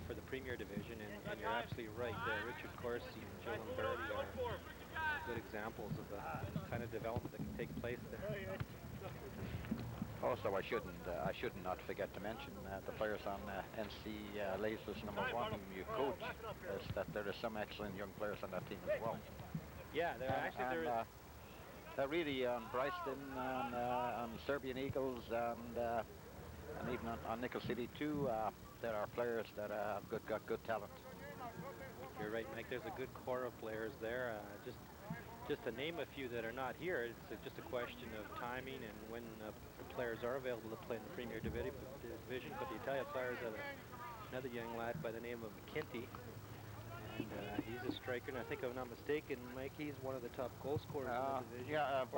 for the Premier Division, and you're absolutely right. Richard Corsi and Joe Lombardi are good examples of the kind of development that can take place there. Also, I should not forget to mention the players on NC Lasers number 1 whom you coach, is that there are some excellent young players on that team as well. Yeah, there really on Bryston, on Serbian Eagles, and even on Nickel City too, there are players that have got good talent. You're right, Mike. There's a good core of players there. Just to name a few that are not here, it's just a question of timing and when the players are available to play in the Premier Division. But the Italia Flyers have another young lad by the name of McKinty, and he's a striker. And I think, if I'm not mistaken, Mike, he's one of the top goal scorers in the division. Yeah,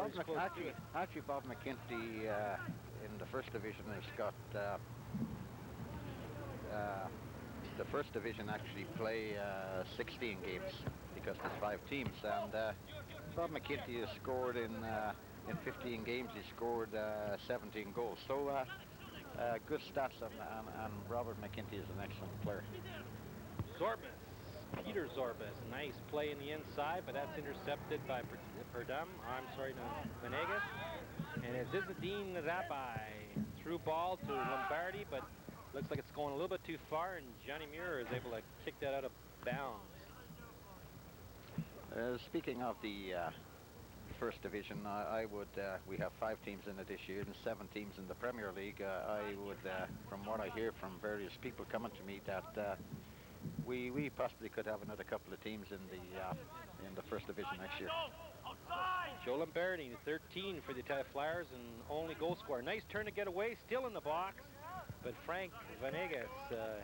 actually, Bob McKinty in the first division has got the first division actually play 16 games because there's 5 teams, and Bob McKinty has scored in 15 games. He scored 17 goals. So good stats, and Robert McKinty is an excellent player. Zorbas, Peter Zorbas, nice play in the inside, but that's intercepted by Perdum. I'm sorry, no, Venegas. And it's Izzadine Rabai. Through ball to Lombardi, but looks like it's going a little bit too far, and Johnny Muir is able to kick that out of bounds. Speaking of the first division, we have 5 teams in it this year and 7 teams in the Premier League. I would, from what I hear from various people coming to me, that we possibly could have another couple of teams in the first division next year. Joe Lombardi, 13 for the Italia Flyers and only goal scorer. Nice turn to get away, still in the box. But Frank Venegas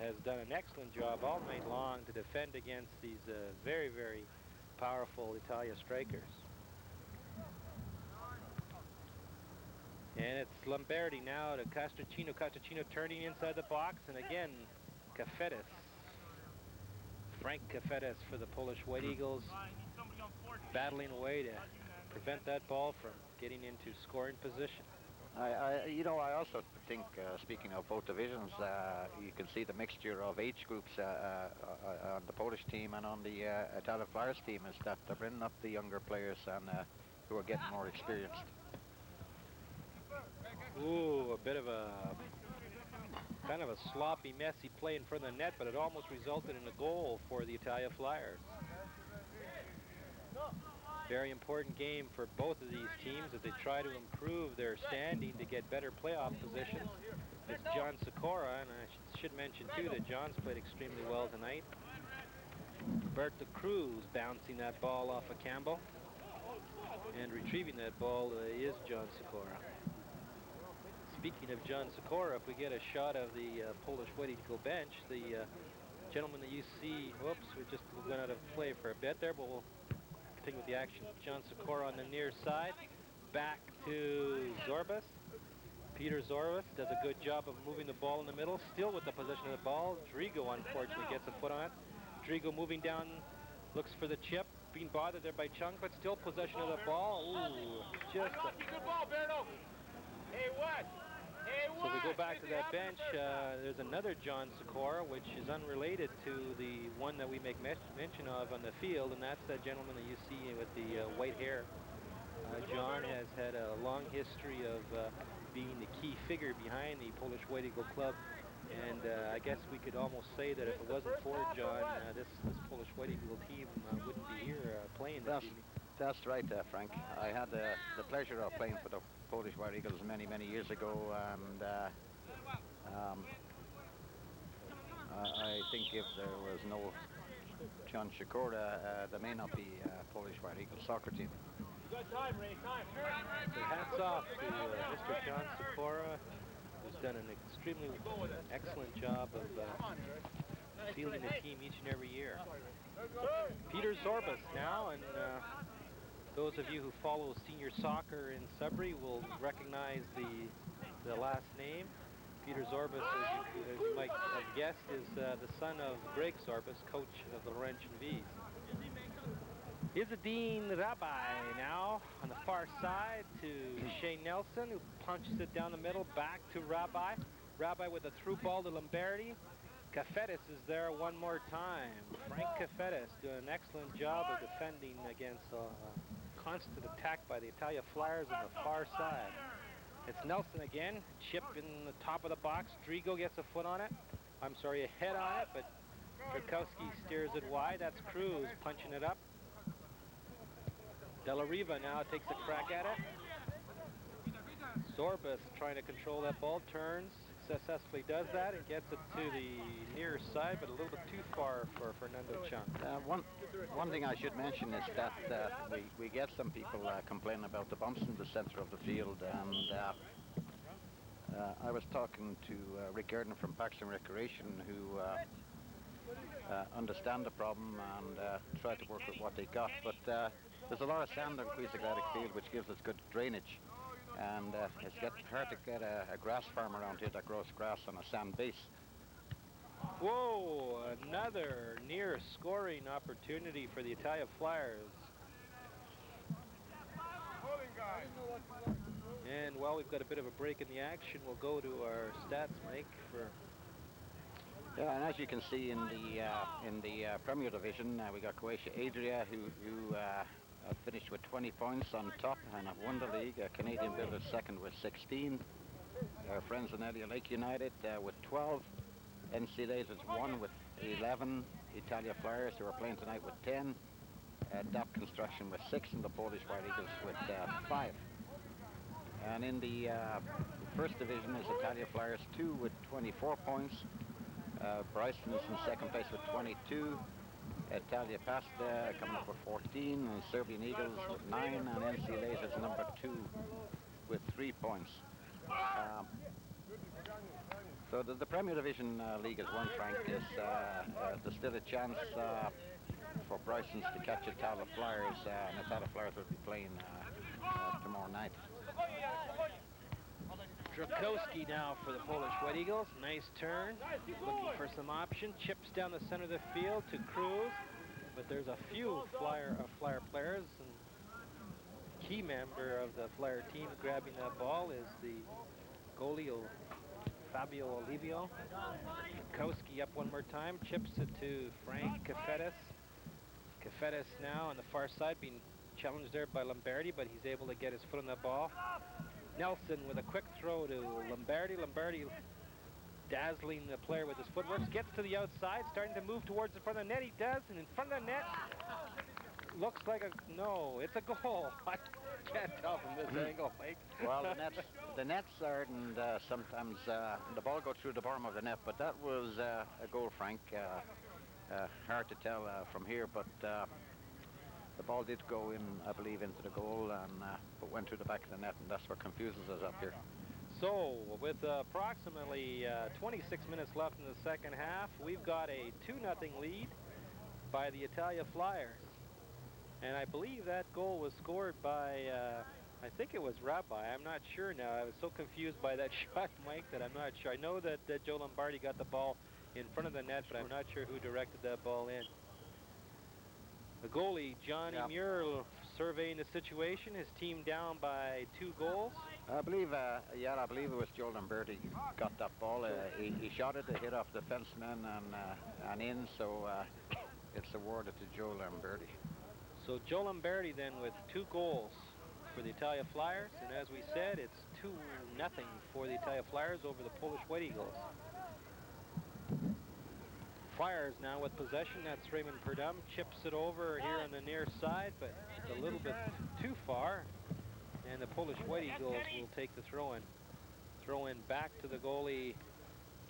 has done an excellent job all night long to defend against these very, very powerful Italia strikers. And it's Lombardi now to Castricino. Castricino turning inside the box, and again, Cafetis. Frank Cafetis for the Polish White Eagles, battling away to prevent that ball from getting into scoring position. I also think, speaking of both divisions, you can see the mixture of age groups on the Polish team and on the Italia Flyers team is that they're bringing up the younger players and who are getting more experienced. Ooh, a bit of a kind of a sloppy, messy play in front of the net, but it almost resulted in a goal for the Italia Flyers. Very important game for both of these teams as they try to improve their standing to get better playoff positions. It's John Sikora, and I should mention too that John's played extremely well tonight. Berta Cruz bouncing that ball off of Campbell, and retrieving that ball is John Sikora. Speaking of John Sikora, if we get a shot of the Polish White Eagle bench, the Gentlemen that you see, whoops, we just went out of play for a bit there, but we'll continue with the action. John Sikora on the near side. Back to Zorbas. Peter Zorbas does a good job of moving the ball in the middle, still with the possession of the ball. Drigo, unfortunately, gets a foot on it. Drigo moving down, looks for the chip, being bothered there by Chung, but still possession of the ball. Ooh, just good ball, Berto. Hey, what? Hey, so we go back to that bench. There's another John Sikora, which is unrelated to the one that we make mention of on the field, and that's that gentleman that you see with the white hair. John has had a long history of being the key figure behind the Polish White Eagle Club, and I guess we could almost say that if it wasn't for John, this Polish White Eagle team wouldn't be here playing this evening. That's right, Frank. I had the pleasure of playing for the Polish White Eagles many, many years ago, and I think if there was no John Sikora, there may not be Polish White Eagles soccer team. Good time, Ray, time. So hats off to Mr. John Sikora, who's done an extremely excellent job of fielding the team each and every year. Peter Zorbas now, and those of you who follow senior soccer in Sudbury will recognize the last name. Peter Zorbas, as you might have guessed, is the son of Greg Zorbas, coach of the Laurentian V's. Izzadine Rabbi now on the far side to Shane Nelson, who punches it down the middle, back to Rabbi. Rabbi with a through ball to Lombardi. Cafetis is there one more time. Frank Cafetis doing an excellent job of defending against a constant attack by the Italia Flyers on the far side. It's Nelson again, chip in the top of the box. Drigo gets a foot on it. I'm sorry, a head on it, but Krakowski steers it wide. That's Cruz punching it up. Della Riva now takes a crack at it. Zorbas trying to control that ball, turns, successfully does that, and gets it to the near side, but a little bit too far for Fernando Chung. One thing I should mention is that we get some people complaining about the bumps in the center of the field, and I was talking to Rick Erden from Parks and Recreation, who understand the problem and try to work with what they got, but there's a lot of sand on Queensaglatic Field, which gives us good drainage, and it's hard to get a grass farm around here that grows grass on a sand base. Whoa, another near scoring opportunity for the Italia Flyers. And while we've got a bit of a break in the action, we'll go to our stats, Mike, for... Yeah, and as you can see in the Premier Division, we got Croatia Adria, who finished with 20 points on top and have won the league. Canadian Builders second with 16. Our friends in Elia Lake United with 12. NC Lasers 1 with 11. Italia Flyers, who are playing tonight, with 10. DAP Construction with 6, and the Polish White Eagles with 5. And in the first division is Italia Flyers 2 with 24 points. Bryson is in second place with 22. Italia Pasta coming up with 14, and Serbian Eagles with 9, and NC Lasers number 2 with 3 points. So the Premier Division League is one, Frank. There's still a chance for Brysons to catch Italia Flyers, and Italia Flyers will be playing tomorrow night. Drakowski now for the Polish White Eagles. Nice turn. Looking for some option. Chips down the center of the field to Cruz. But there's a few Flyer players. And key member of the Flyer team grabbing that ball is the goalie, Fabio Olivio. Drakowski up one more time. Chips it to Frank Cafetis. Cafetis now on the far side being challenged there by Lombardi, but he's able to get his foot on that ball. Nelson with a quick throw to Lombardi. Lombardi dazzling the player with his footwork. Gets to the outside, starting to move towards the front of the net. He does, and in front of the net, looks like no, it's a goal. I can't tell from this angle, Mike. Well, the nets are, and sometimes the ball goes through the bottom of the net, but that was a goal, Frank. Hard to tell from here, but the ball did go in, I believe, into the goal, and but went through the back of the net, and that's what confuses us up here. So, with approximately 26 minutes left in the second half, we've got a 2-0 lead by the Italia Flyers. And I believe that goal was scored by, I think it was Rabbi. I'm not sure now. I was so confused by that shot, Mike, that I'm not sure. I know that Joe Lombardi got the ball in front of the net, but I'm not sure who directed that ball in. The goalie, Johnny Muir, surveying the situation. His team down by 2 goals. I believe it was Joe Lamberti got that ball. He shot it, it hit off the fenceman and in, so it's awarded to Joe Lamberti. So Joe Lamberti then with 2 goals for the Italia Flyers, and as we said, it's 2-0 for the Italia Flyers over the Polish White Eagles. Flyers now with possession. That's Raymond Perdum. Chips it over here on the near side, but it's a little bit too far. And the Polish White Eagles will take the throw-in. Throw-in back to the goalie,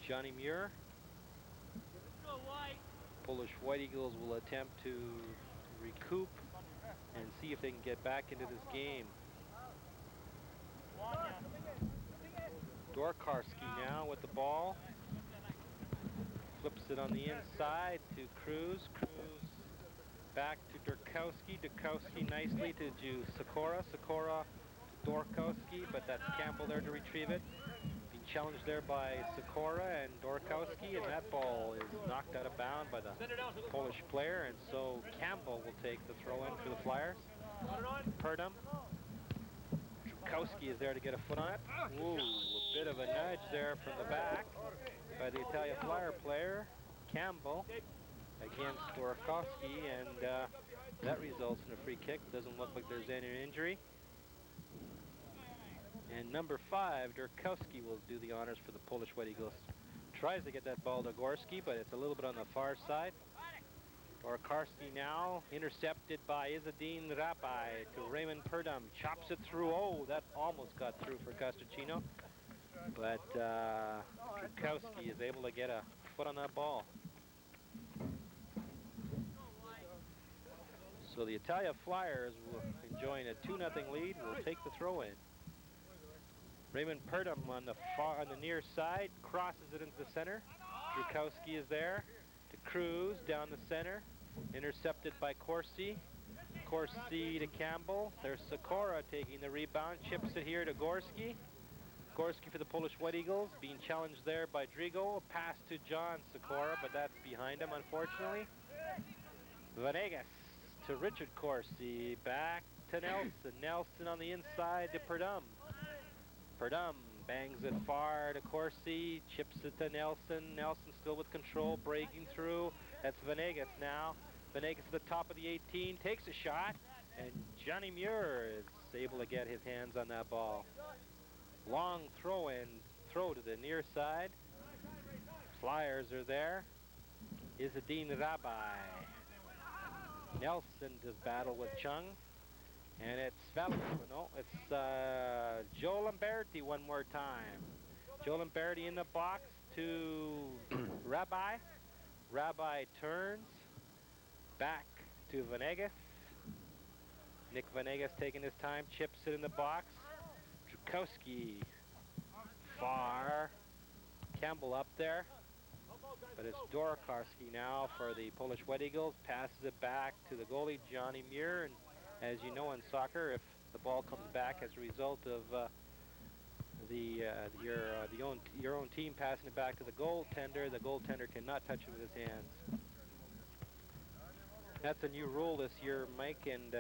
Johnny Muir. Polish White Eagles will attempt to recoup and see if they can get back into this game. Dorkarski now with the ball. Flips it on the inside to Cruz. Cruz back to Durkowski. Durkowski nicely to Sikora. Sikora to Dorkowski, but that's Campbell there to retrieve it. Being challenged there by Sikora and Dorkowski, and that ball is knocked out of bounds by the Polish player, and so Campbell will take the throw-in for the Flyers. Perdum. Durkowski is there to get a foot on it. Ooh, a bit of a nudge there from the back by the Italia Flyer player, Campbell, against Dorkowski, and that results in a free kick. Doesn't look like there's any injury. And number 5, Durkowski, will do the honors for the Polish White Eagles. Tries to get that ball to Gorski, but it's a little bit on the far side. Dorkowski now intercepted by Izzadine Rabai to Raymond Perdum. Chops it through. Oh, that almost got through for Costachino. But Durkowski is able to get a foot on that ball. So the Italia Flyers, will enjoying a 2-0 lead, will take the throw-in. Raymond Perdum on the near side, crosses it into the center. Durkowski is there to Cruz down the center, intercepted by Corsi. Corsi to Campbell. There's Sikora taking the rebound, chips it here to Gorski. Gorski for the Polish White Eagles, being challenged there by Drigo. A pass to John Sikora, but that's behind him, unfortunately. Venegas to Richard Corsi, back to Nelson. Nelson on the inside to Perdum. Perdum bangs it far to Corsi, chips it to Nelson. Nelson still with control, breaking through. That's Venegas now. Venegas at the top of the 18, takes a shot, and Johnny Muir is able to get his hands on that ball. Long throw to the near side. Flyers are there. Izzadine Rabai. Nelson does battle with Chung. And it's Joe Lamberti one more time. Joe Lamberti in the box to Rabai. Rabai turns back to Venegas. Nick Venegas taking his time, chips it in the box. Durkowski far. Campbell up there. But it's Dorkowski now for the Polish White Eagles. Passes it back to the goalie, Johnny Muir. And as you know in soccer, if the ball comes back as a result of your own team passing it back to the goaltender cannot touch it with his hands. That's a new rule this year, Mike, and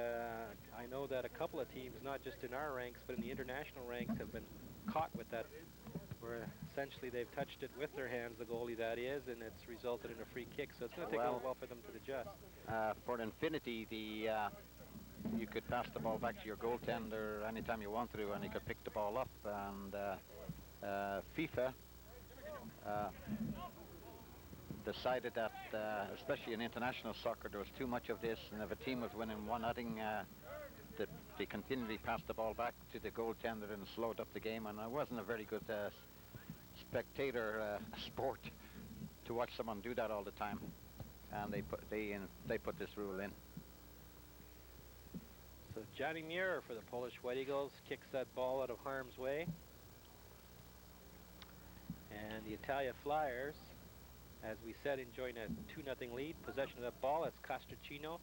I know that a couple of teams, not just in our ranks, but in the international ranks, have been caught with that, where essentially they've touched it with their hands, the goalie that is, and it's resulted in a free kick, so it's going to take a little while for them to adjust. For Infinity, you could pass the ball back to your goaltender anytime you want to, and he could pick the ball up, and FIFA decided that, especially in international soccer, there was too much of this, and if a team was winning 1-0, that they continually passed the ball back to the goaltender and slowed up the game, and it wasn't a very good spectator sport to watch someone do that all the time, and they put this rule in. So Johnny Muir for the Polish White Eagles kicks that ball out of harm's way. And the Italia Flyers, as we said, enjoying a 2-0 lead. Possession of the ball as Castracino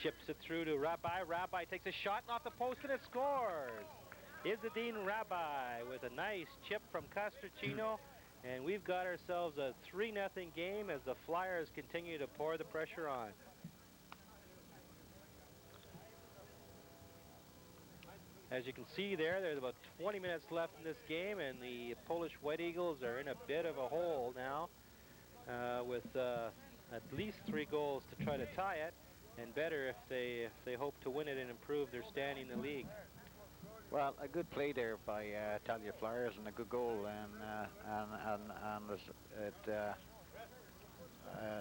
chips it through to Rabbi. Rabbi takes a shot and off the post and it scores. Izzadine Rabbi with a nice chip from Castracino. And we've got ourselves a 3-0 game as the Flyers continue to pour the pressure on. As you can see there's about 20 minutes left in this game, and the Polish White Eagles are in a bit of a hole now with at least 3 goals to try to tie it, and better if they hope to win it and improve their standing in the league. Well, a good play there by Italia Flyers and a good goal,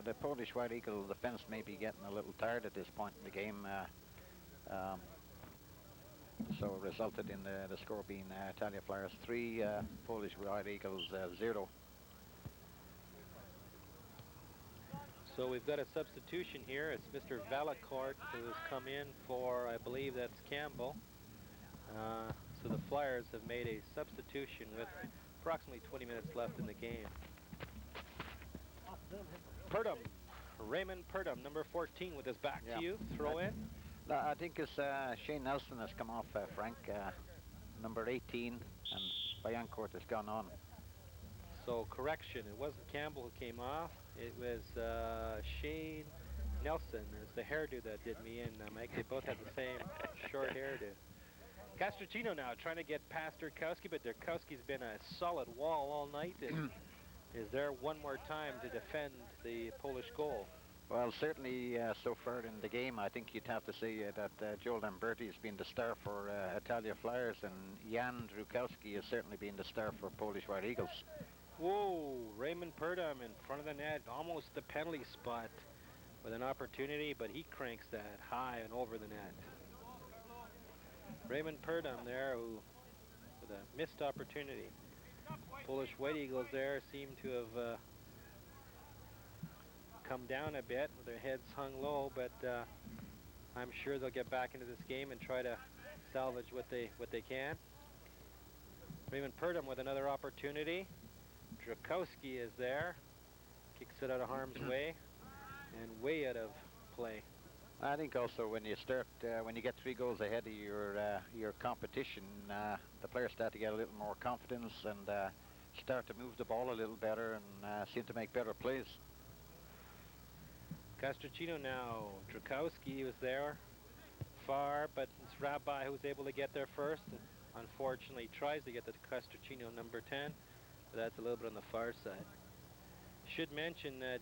the Polish White Eagle defense may be getting a little tired at this point in the game, so it resulted in the score being Italia Flyers 3, Polish White Eagles 0. So we've got a substitution here. It's Mr. Valacourt who's come in for, I believe that's Campbell. So the Flyers have made a substitution with approximately 20 minutes left in the game. Purdom, Raymond Purdom, number 14 with his back to you. Throw in. I think it's Shane Nelson has come off, Frank, number 18, and Bayancourt has gone on. So correction, it wasn't Campbell who came off. It was Shane Nelson. It's the hairdo that did me in, Mike. They both had the same short hairdo. Castracino now trying to get past Durkowski, but Durkowski's been a solid wall all night and is there one more time to defend the Polish goal. Well, certainly so far in the game, I think you'd have to say that Joe Lamberti has been the star for Italia Flyers, and Jan Drukowski has certainly been the star for Polish White Eagles. Whoa, Raymond Purdom in front of the net, almost the penalty spot with an opportunity, but he cranks that high and over the net. Raymond Purdom there with a missed opportunity. Polish White Eagles there seem to have come down a bit with their heads hung low, but I'm sure they'll get back into this game and try to salvage what they can. Raymond Purdom with another opportunity. Drukowski is there, kicks it out of harm's way and way out of play. I think also when you start, when you get 3 goals ahead of your competition, the players start to get a little more confidence and start to move the ball a little better and seem to make better plays. Castracino now. Drukowski was there far, but it's Rabbi who's able to get there first. Unfortunately, tries to get to Castracino, number 10, but that's a little bit on the far side. Should mention that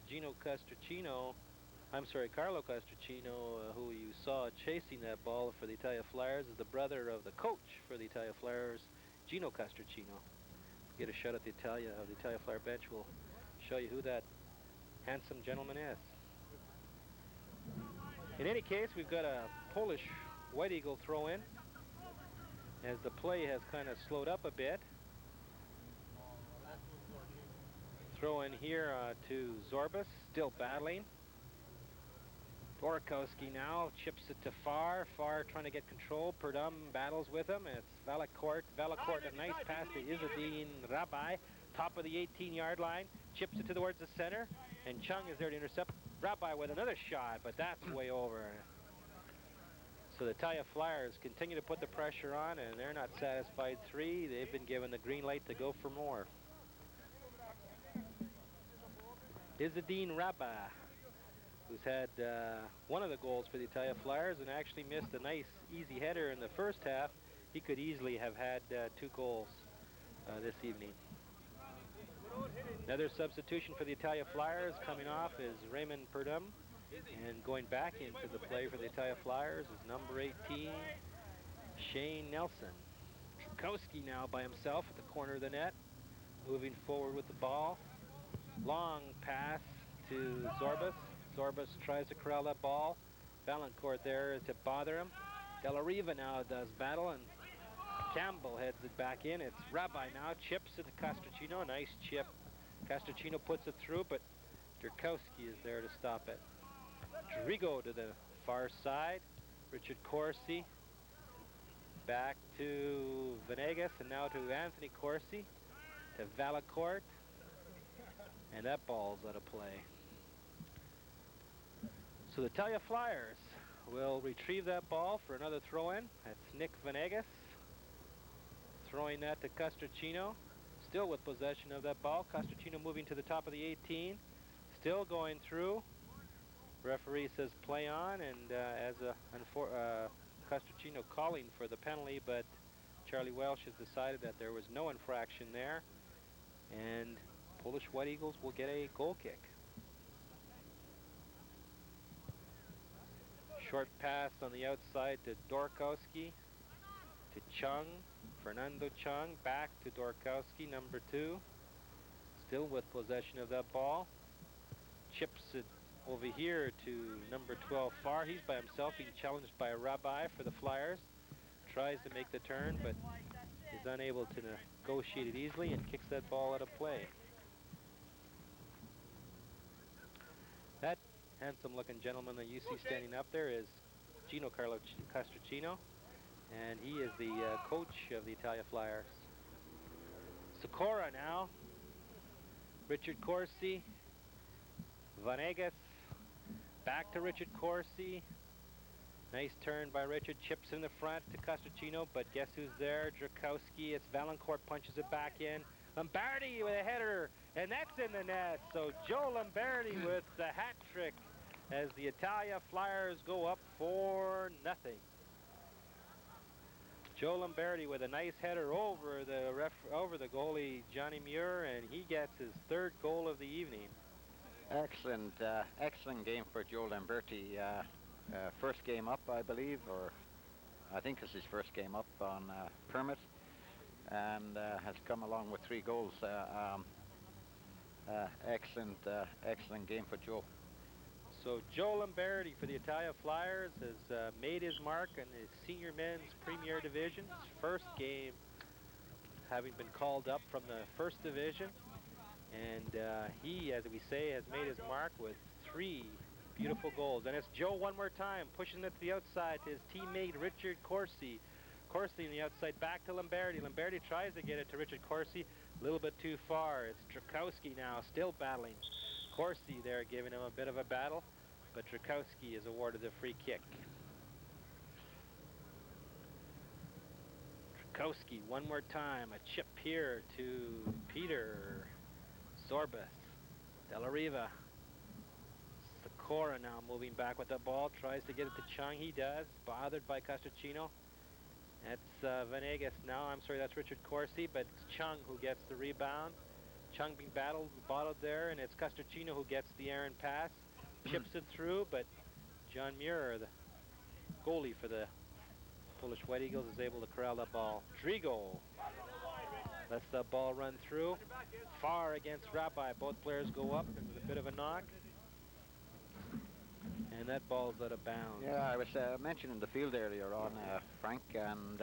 Carlo Castracino, who you saw chasing that ball for the Italia Flyers, is the brother of the coach for the Italia Flyers, Gino Castracino. Get a shot at the Italia Flyer bench. We'll show you who that handsome gentleman is. In any case, we've got a Polish White Eagle throw in as the play has kind of slowed up a bit. Throw in here to Zorbas, still battling. Dorokowski now chips it to Far trying to get control. Purdom battles with him. It's Valacourt, a nice pass to Izzadine Rabbi, top of the 18-yard line, chips it towards the center, and Chung is there to intercept. Rabbi with another shot, but that's way over. So the Italia Flyers continue to put the pressure on, and they're not satisfied. 3, they've been given the green light to go for more. Izzadine Rabbi, who's had one of the goals for the Italia Flyers and actually missed a nice easy header in the first half. He could easily have had 2 goals this evening. Another substitution for the Italia Flyers coming off is Raymond Purdom, and going back into the play for the Italia Flyers is number 18, Shane Nelson. Trukowski now by himself at the corner of the net, moving forward with the ball. Long pass to Zorbas. Zorbas tries to corral that ball. Valancourt there to bother him. Della Riva now does battle, and Campbell heads it back in. It's Rabbi now, chips it to Castracino. Nice chip. Castracino puts it through, but Durkowski is there to stop it. Drigo to the far side. Richard Corsi. Back to Venegas, and now to Anthony Corsi. To Valacourt. And that ball's out of play. So the Italia Flyers will retrieve that ball for another throw-in. That's Nick Venegas throwing that to Castracino. Still with possession of that ball. Castracino moving to the top of the 18. Still going through. Referee says play on, and as Castracino calling for the penalty, but Charlie Welsh has decided that there was no infraction there, and Polish White Eagles will get a goal kick. Short pass on the outside to Dorkowski, to Chung, Fernando Chung, back to Dorkowski, number 2. Still with possession of that ball. Chips it over here to number 12, Farr. He's by himself, being challenged by Rabbi for the Flyers. Tries to make the turn, but is unable to negotiate it easily and kicks that ball out of play. That handsome-looking gentleman that you see standing up there is Gino Carlo Castracino, and he is the coach of the Italia Flyers. Sikora now. Richard Corsi. Vanegas. Back to Richard Corsi. Nice turn by Richard. Chips in the front to Castracino, but guess who's there? Drakowski. It's Valancourt punches it back in. Lombardi with a header, and that's in the net. So Joe Lombardi with the hat trick as the Italia Flyers go up 4-0. Joe Lombardi with a nice header over the goalie Johnny Muir, and he gets his 3rd goal of the evening. Excellent, excellent game for Joe Lamberti. First game up, I believe, or I think it's his first game up on permit, and has come along with 3 goals. Excellent, excellent game for Joe. So Joe Lombardi for the Italia Flyers has made his mark in the Senior Men's Premier Division. His first game having been called up from the First Division. And he, as we say, has made his mark with 3 beautiful goals. And it's Joe one more time, pushing it to the outside to his teammate Richard Corsi. Corsi on the outside, back to Lombardi. Lombardi tries to get it to Richard Corsi, a little bit too far. It's Drakowski now, still battling. Corsi there giving him a bit of a battle, but Drakowski is awarded the free kick. Drakowski one more time, a chip here to Peter Sorbeth. Della Riva. Sikora now moving back with the ball, tries to get it to Chung. He does, bothered by Castracino. That's Venegas now. I'm sorry, that's Richard Corsi, but it's Chung who gets the rebound. Chung being bottled there, and it's Castracino who gets the errant pass. Chips it through, but John Muir, the goalie for the Polish White Eagles, is able to corral that ball. Drigo lets the ball run through. Far against Rabbi. Both players go up. There's a bit of a knock. And that ball's out of bounds. Yeah, I was mentioning the field earlier on, Frank, and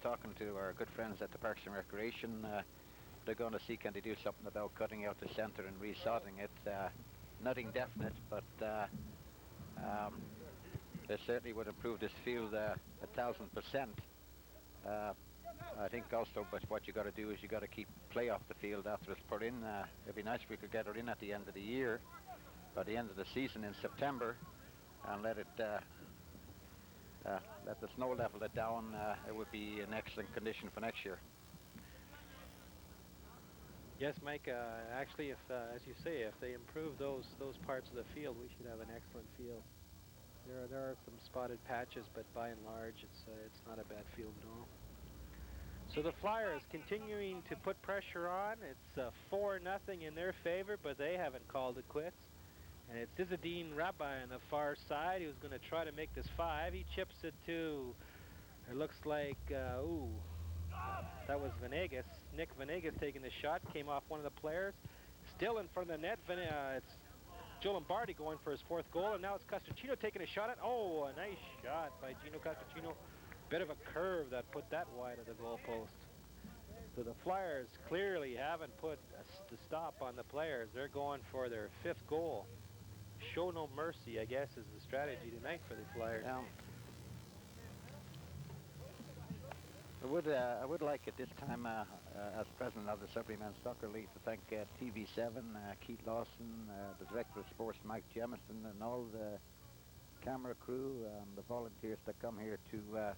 talking to our good friends at the Parks and Recreation. They're going to see can they do something about cutting out the centre and resodding it. Nothing definite, but they certainly would improve this field 1,000%. I think also, but what you got to do is you got to keep play off the field after it's put in. It'd be nice if we could get it in at the end of the year, by the end of the season in September, and let the snow level it down. It would be in excellent condition for next year. Yes, Mike. Actually, if as you say, if they improve those parts of the field, we should have an excellent field. There are some spotted patches, but by and large, it's not a bad field at all. So the Flyers continuing to put pressure on. It's 4-0 in their favor, but they haven't called it quits. And it's Izzadine Rabbi on the far side who's going to try to make this 5. He chips it to, it looks like, that was Venegas. Nick Venegas taking the shot, came off one of the players. Still in front of the net, it's Joe Lombardi going for his 4th goal, and now it's Castracino taking a shot at, a nice shot by Gino Castracino. Bit of a curve that put that wide of the goalpost. So the Flyers clearly haven't put the stop on the players. They're going for their 5th goal. Show no mercy, I guess, is the strategy tonight for the Flyers. Yeah. I would like at this time, as president of the Sudbury Men's Soccer League, to thank TV7, Keith Lawson, the director of sports, Mike Jemison, and all the camera crew and the volunteers that come here to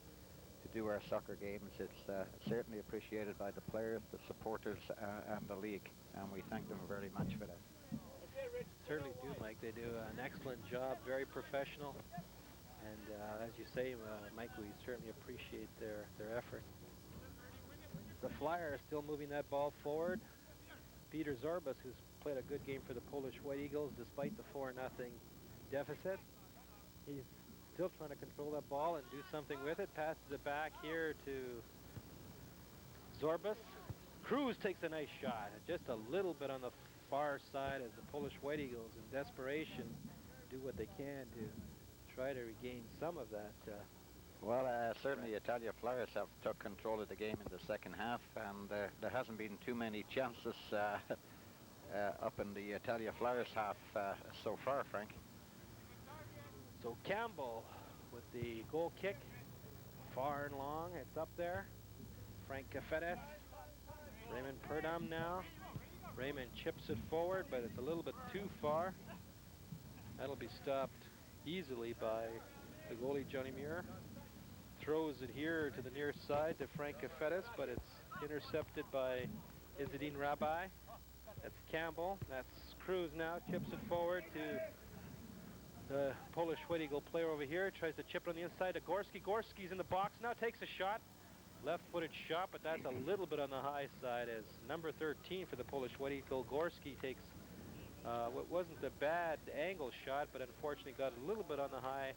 do our soccer games. It's certainly appreciated by the players, the supporters, and the league, and we thank them very much for that. Certainly do, Mike. They do an excellent job, very professional. And as you say, Mike, we certainly appreciate their effort. The Flyers still moving that ball forward. Peter Zorbas, who's played a good game for the Polish White Eagles despite the 4-0 deficit. He's still trying to control that ball and do something with it. Passes it back here to Zorbas. Cruz takes a nice shot, just a little bit on the far side as the Polish White Eagles, in desperation, do what they can to try to regain some of that. Well, certainly Italia Flyers have took control of the game in the second half, and there hasn't been too many chances up in the Italia Flyers half so far, Frank. So Campbell with the goal kick, far and long, it's up there. Frank Cafedes, Raymond Perdam now. Raymond chips it forward, but it's a little bit too far. That'll be stopped easily by the goalie, Johnny Muir. Throws it here to the near side to Frank Cafedes, but it's intercepted by Izzadine Rabbi. That's Campbell. That's Cruz now. Chips it forward to the Polish White Eagle player over here. Tries to chip it on the inside to Gorski. Gorski's in the box now. Takes a shot. Left-footed shot, but that's a little bit on the high side as number 13 for the Polish White Eagle, Gorski, takes what wasn't a bad angle shot, but unfortunately got a little bit on the high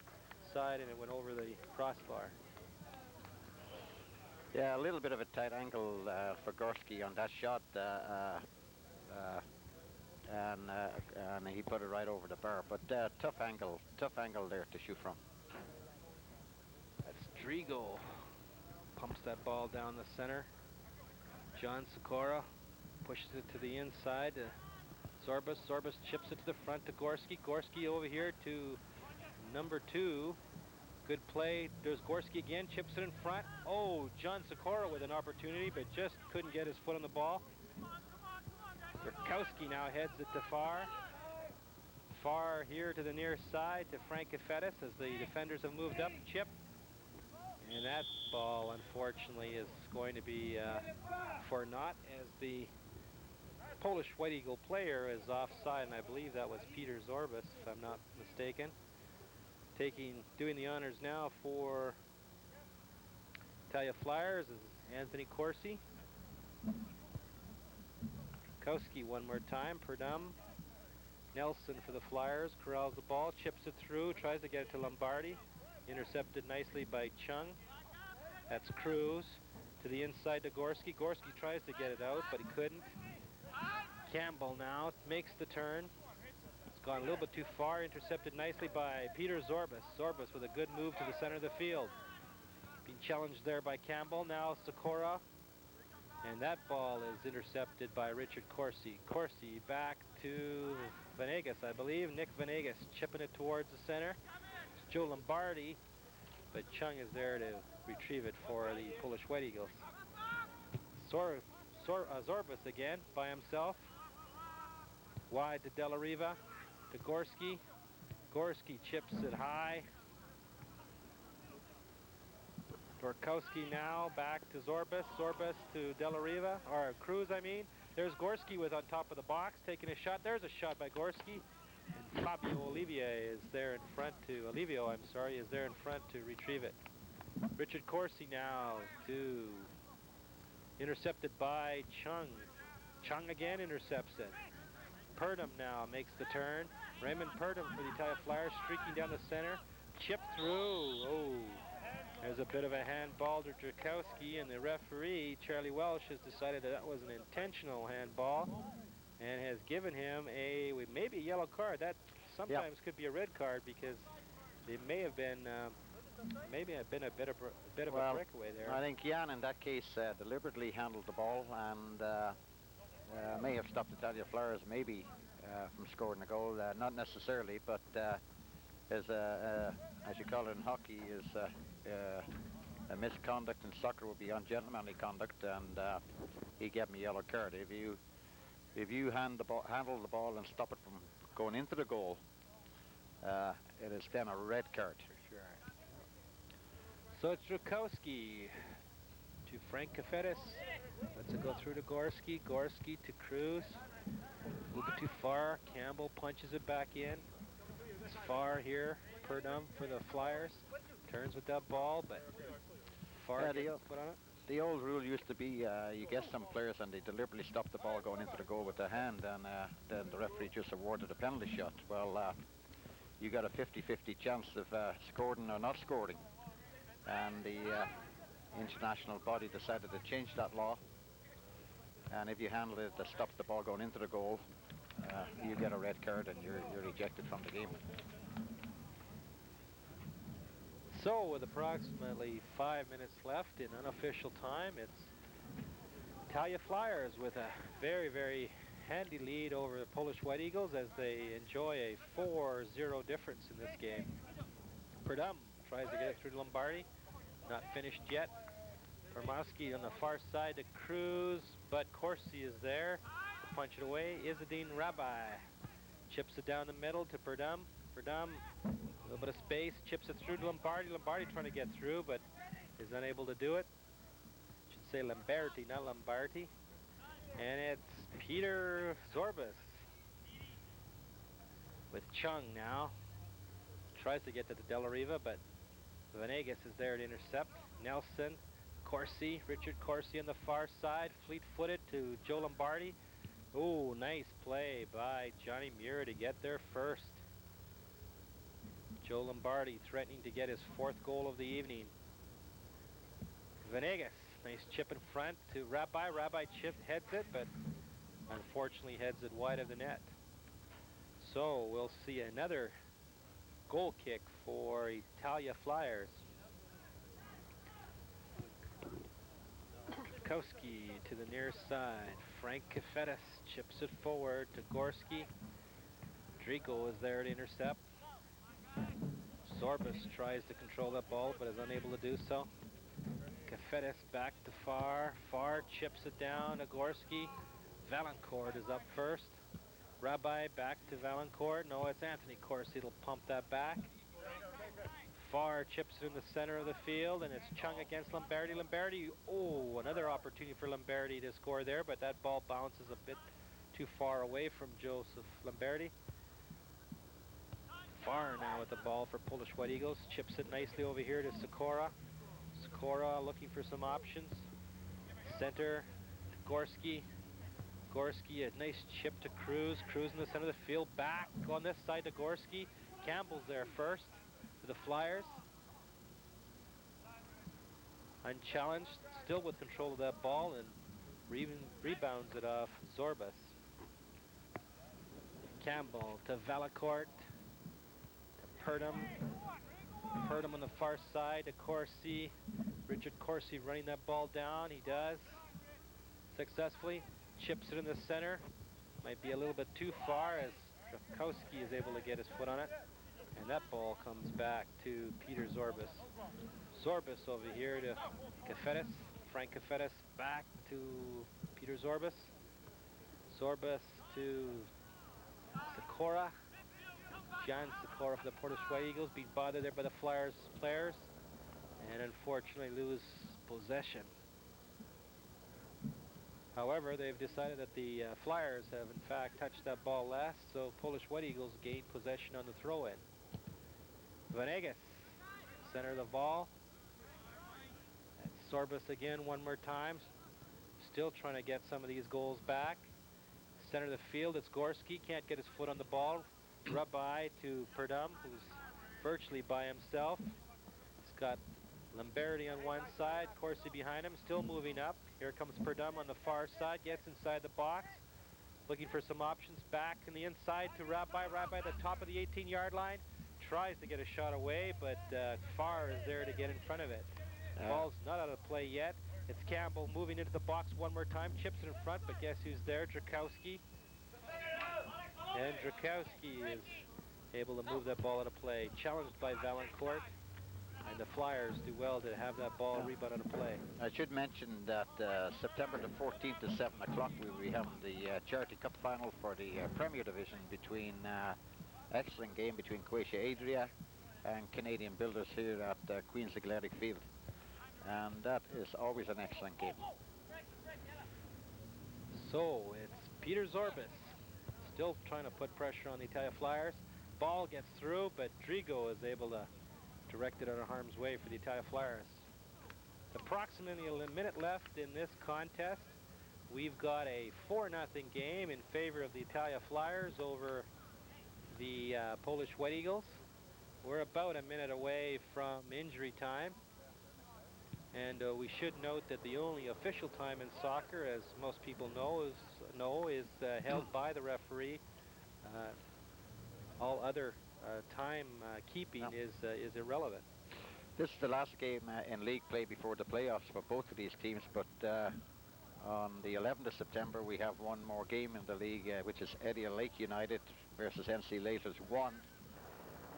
side and it went over the crossbar. Yeah, a little bit of a tight angle for Gorski on that shot, and he put it right over the bar. But tough angle there to shoot from. That's Drigo. Pumps that ball down the center. John Sikora pushes it to the inside. Zorbas. Zorbas chips it to the front to Gorski. Gorski over here to number 2. Good play. There's Gorski again. Chips it in front. Oh, John Sikora with an opportunity, but just couldn't get his foot on the ball. Rakowski now heads it to Far. Far here to the near side to Frank Cafedes as the defenders have moved up. Chip. And that ball, unfortunately, is going to be for naught as the Polish White Eagle player is offside, and I believe that was Peter Zorbas, if I'm not mistaken. Doing the honors now for Italia Flyers is Anthony Corsi. Kowski one more time. Perdam. Nelson for the Flyers corrals the ball, chips it through, tries to get it to Lombardi. Intercepted nicely by Chung. That's Cruz to the inside to Gorski. Gorski tries to get it out, but he couldn't. Campbell now makes the turn. It's gone a little bit too far. Intercepted nicely by Peter Zorbas. Zorbas with a good move to the center of the field. Being challenged there by Campbell. Now Sikora. And that ball is intercepted by Richard Corsi. Corsi back to Venegas, I believe. Nick Venegas chipping it towards the center. It's Joe Lombardi, but Chung is there to retrieve it for the Polish White Eagles. Zorbas again by himself. Wide to Della Riva, to Gorski. Gorski chips it high. Dorkowski now back to Zorbas. Zorbas to Della Riva, or Cruz, I mean. There's Gorski with on top of the box, taking a shot. There's a shot by Gorski. And Fabio Olivio is there in front to retrieve it. Richard Corsi now to intercepted by Chung. Chung again intercepts it. Perdam now makes the turn. Raymond Perdam for the Italia Flyers, streaking down the center. Chip through. Oh, there's a bit of a handball to Drakowski, and the referee, Charlie Welsh, has decided that was an intentional handball and has given him maybe a yellow card. That sometimes could be a red card because it may have been a bit of a breakaway there. I think Jan in that case deliberately handled the ball and may have stopped Italia Flyers maybe from scoring a goal. Not necessarily, but as you call it in hockey, is a misconduct in soccer would be ungentlemanly conduct, and he gave me a yellow card. If you handle the ball and stop it from going into the goal, it is then a red card. For sure. So it's Drakowski to Frank Kafetis. Lets it go through to Gorski. Gorski to Cruz. A little bit too far. Campbell punches it back in. It's far here. Purdom for the Flyers. Turns with that ball, but far Yeah, gets the foot on it. the old rule used to be you get some players and they deliberately stop the ball going into the goal with their hand, and then the referee just awarded a penalty shot. Well, you got a 50-50 chance of scoring or not scoring, and the international body decided to change that law, and if you handle it to stop the ball going into the goal, you get a red card and you're ejected from the game. So with approximately 5 minutes left in unofficial time, it's Italia Flyers with a very, very handy lead over the Polish White Eagles as they enjoy a 4-0 difference in this game. Purdom tries to get it through to Lombardi. Not finished yet. Permowski on the far side to Cruz, but Corsi is there to punch it away. Izzadine Rabbi chips it down the middle to Purdom. Purdom, a little bit of space, chips it through to Lombardi. Lombardi trying to get through, but is unable to do it. Should say Lamberti, not Lombardi. And it's Peter Zorbas with Chung now. Tries to get to the Della Riva, but Venegas is there to intercept. Nelson, Corsi, Richard Corsi on the far side, fleet-footed to Joe Lombardi. Oh, nice play by Johnny Muir to get there first. Joe Lombardi threatening to get his 4th goal of the evening. Venegas, nice chip in front to Rabbi. Rabbi heads it, but unfortunately heads it wide of the net. So we'll see another goal kick for Italia Flyers. Kowski to the near side. Frank Kafetis chips it forward to Gorski. Drigo is there to intercept. Zorbas tries to control that ball, but is unable to do so. Kafetis back to Far. Far chips it down to Gorski. Valancourt is up first. Rabbi back to Valancourt. No, it's Anthony Corsi. It'll pump that back. Far chips it in the center of the field, and it's Chung against Lombardi. Lombardi, oh, another opportunity for Lombardi to score there, but that ball bounces a bit too far away from Joseph Lombardi. Far now with the ball for Polish White Eagles. Chips it nicely over here to Sikora. Sikora looking for some options. Center to Gorski. Gorski, a nice chip to Cruz. Cruz in the center of the field. Back on this side to Gorski. Campbell's there first for the Flyers. Unchallenged, still with control of that ball, and rebounds it off Zorbas. Campbell to Valancourt. Purdom. Purdom on the far side to Corsi. Richard Corsi running that ball down. He does successfully. Chips it in the center. Might be a little bit too far as Drakowski is able to get his foot on it. And that ball comes back to Peter Zorbas. Zorbas over here to Kafetis. Frank Kafetis back to Peter Zorbas. Zorbas to Sikora. John Sikora for the Polish White Eagles, being bothered there by the Flyers players, and unfortunately lose possession. However, they've decided that the Flyers have in fact touched that ball last, so Polish White Eagles gain possession on the throw-in. Venegas, center of the ball. That's Zorbas again one more time. Still trying to get some of these goals back. Center of the field, it's Gorski, can't get his foot on the ball. Rabbi to Purdom, who's virtually by himself. He's got Lombardi on one side, Corsi behind him, still moving up. Here comes Purdom on the far side, gets inside the box, looking for some options. Back in the inside to Rabbi. Rabbi at the top of the 18-yard line, tries to get a shot away, but Farr is there to get in front of it. Ball's not out of play yet. It's Campbell moving into the box one more time, chips it in front, but guess who's there? Drakowski. And Drakowski is able to move that ball out of play. Challenged by Valancourt. And the Flyers do well to have that ball rebound out of play. I should mention that September the 14th at 7 o'clock we will be having the Charity Cup final for the Premier Division between excellent game between Croatia Adria and Canadian Builders here at Queen's Athletic Field. And that is always an excellent game. So it's Peter Zorbas still trying to put pressure on the Italia Flyers. Ball gets through, but Drigo is able to direct it out of harm's way for the Italia Flyers. Approximately a minute left in this contest. We've got a 4-0 game in favor of the Italia Flyers over the Polish White Eagles. We're about a minute away from injury time. And we should note that the only official time in soccer, as most people know, is held by the referee. All other time keeping is irrelevant. This is the last game in league play before the playoffs for both of these teams, but on the 11th of September we have one more game in the league, which is Edia Lake United versus NC Lasers 1.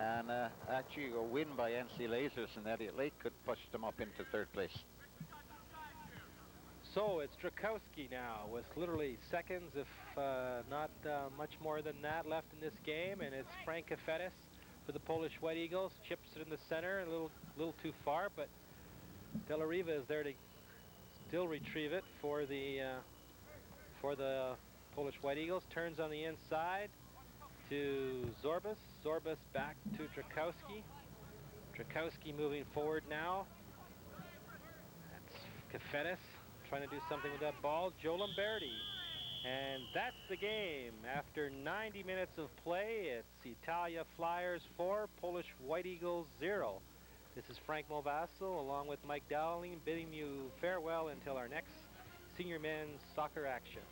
And actually a win by NC Lasers and Edia Lake could push them up into third place. So it's Drakowski now with literally seconds, if not much more than that, left in this game, and it's Frank Kafetis for the Polish White Eagles. Chips it in the center, a little too far, but De La Riva is there to still retrieve it for the Polish White Eagles. Turns on the inside to Zorbas. Zorbas back to Drakowski. Drakowski moving forward now. That's Kafetis trying to do something with that ball. Joe Lamberti. And that's the game. After 90 minutes of play, it's Italia Flyers 4, Polish White Eagles 0. This is Frank Movasso along with Mike Dowling bidding you farewell until our next senior men's soccer action.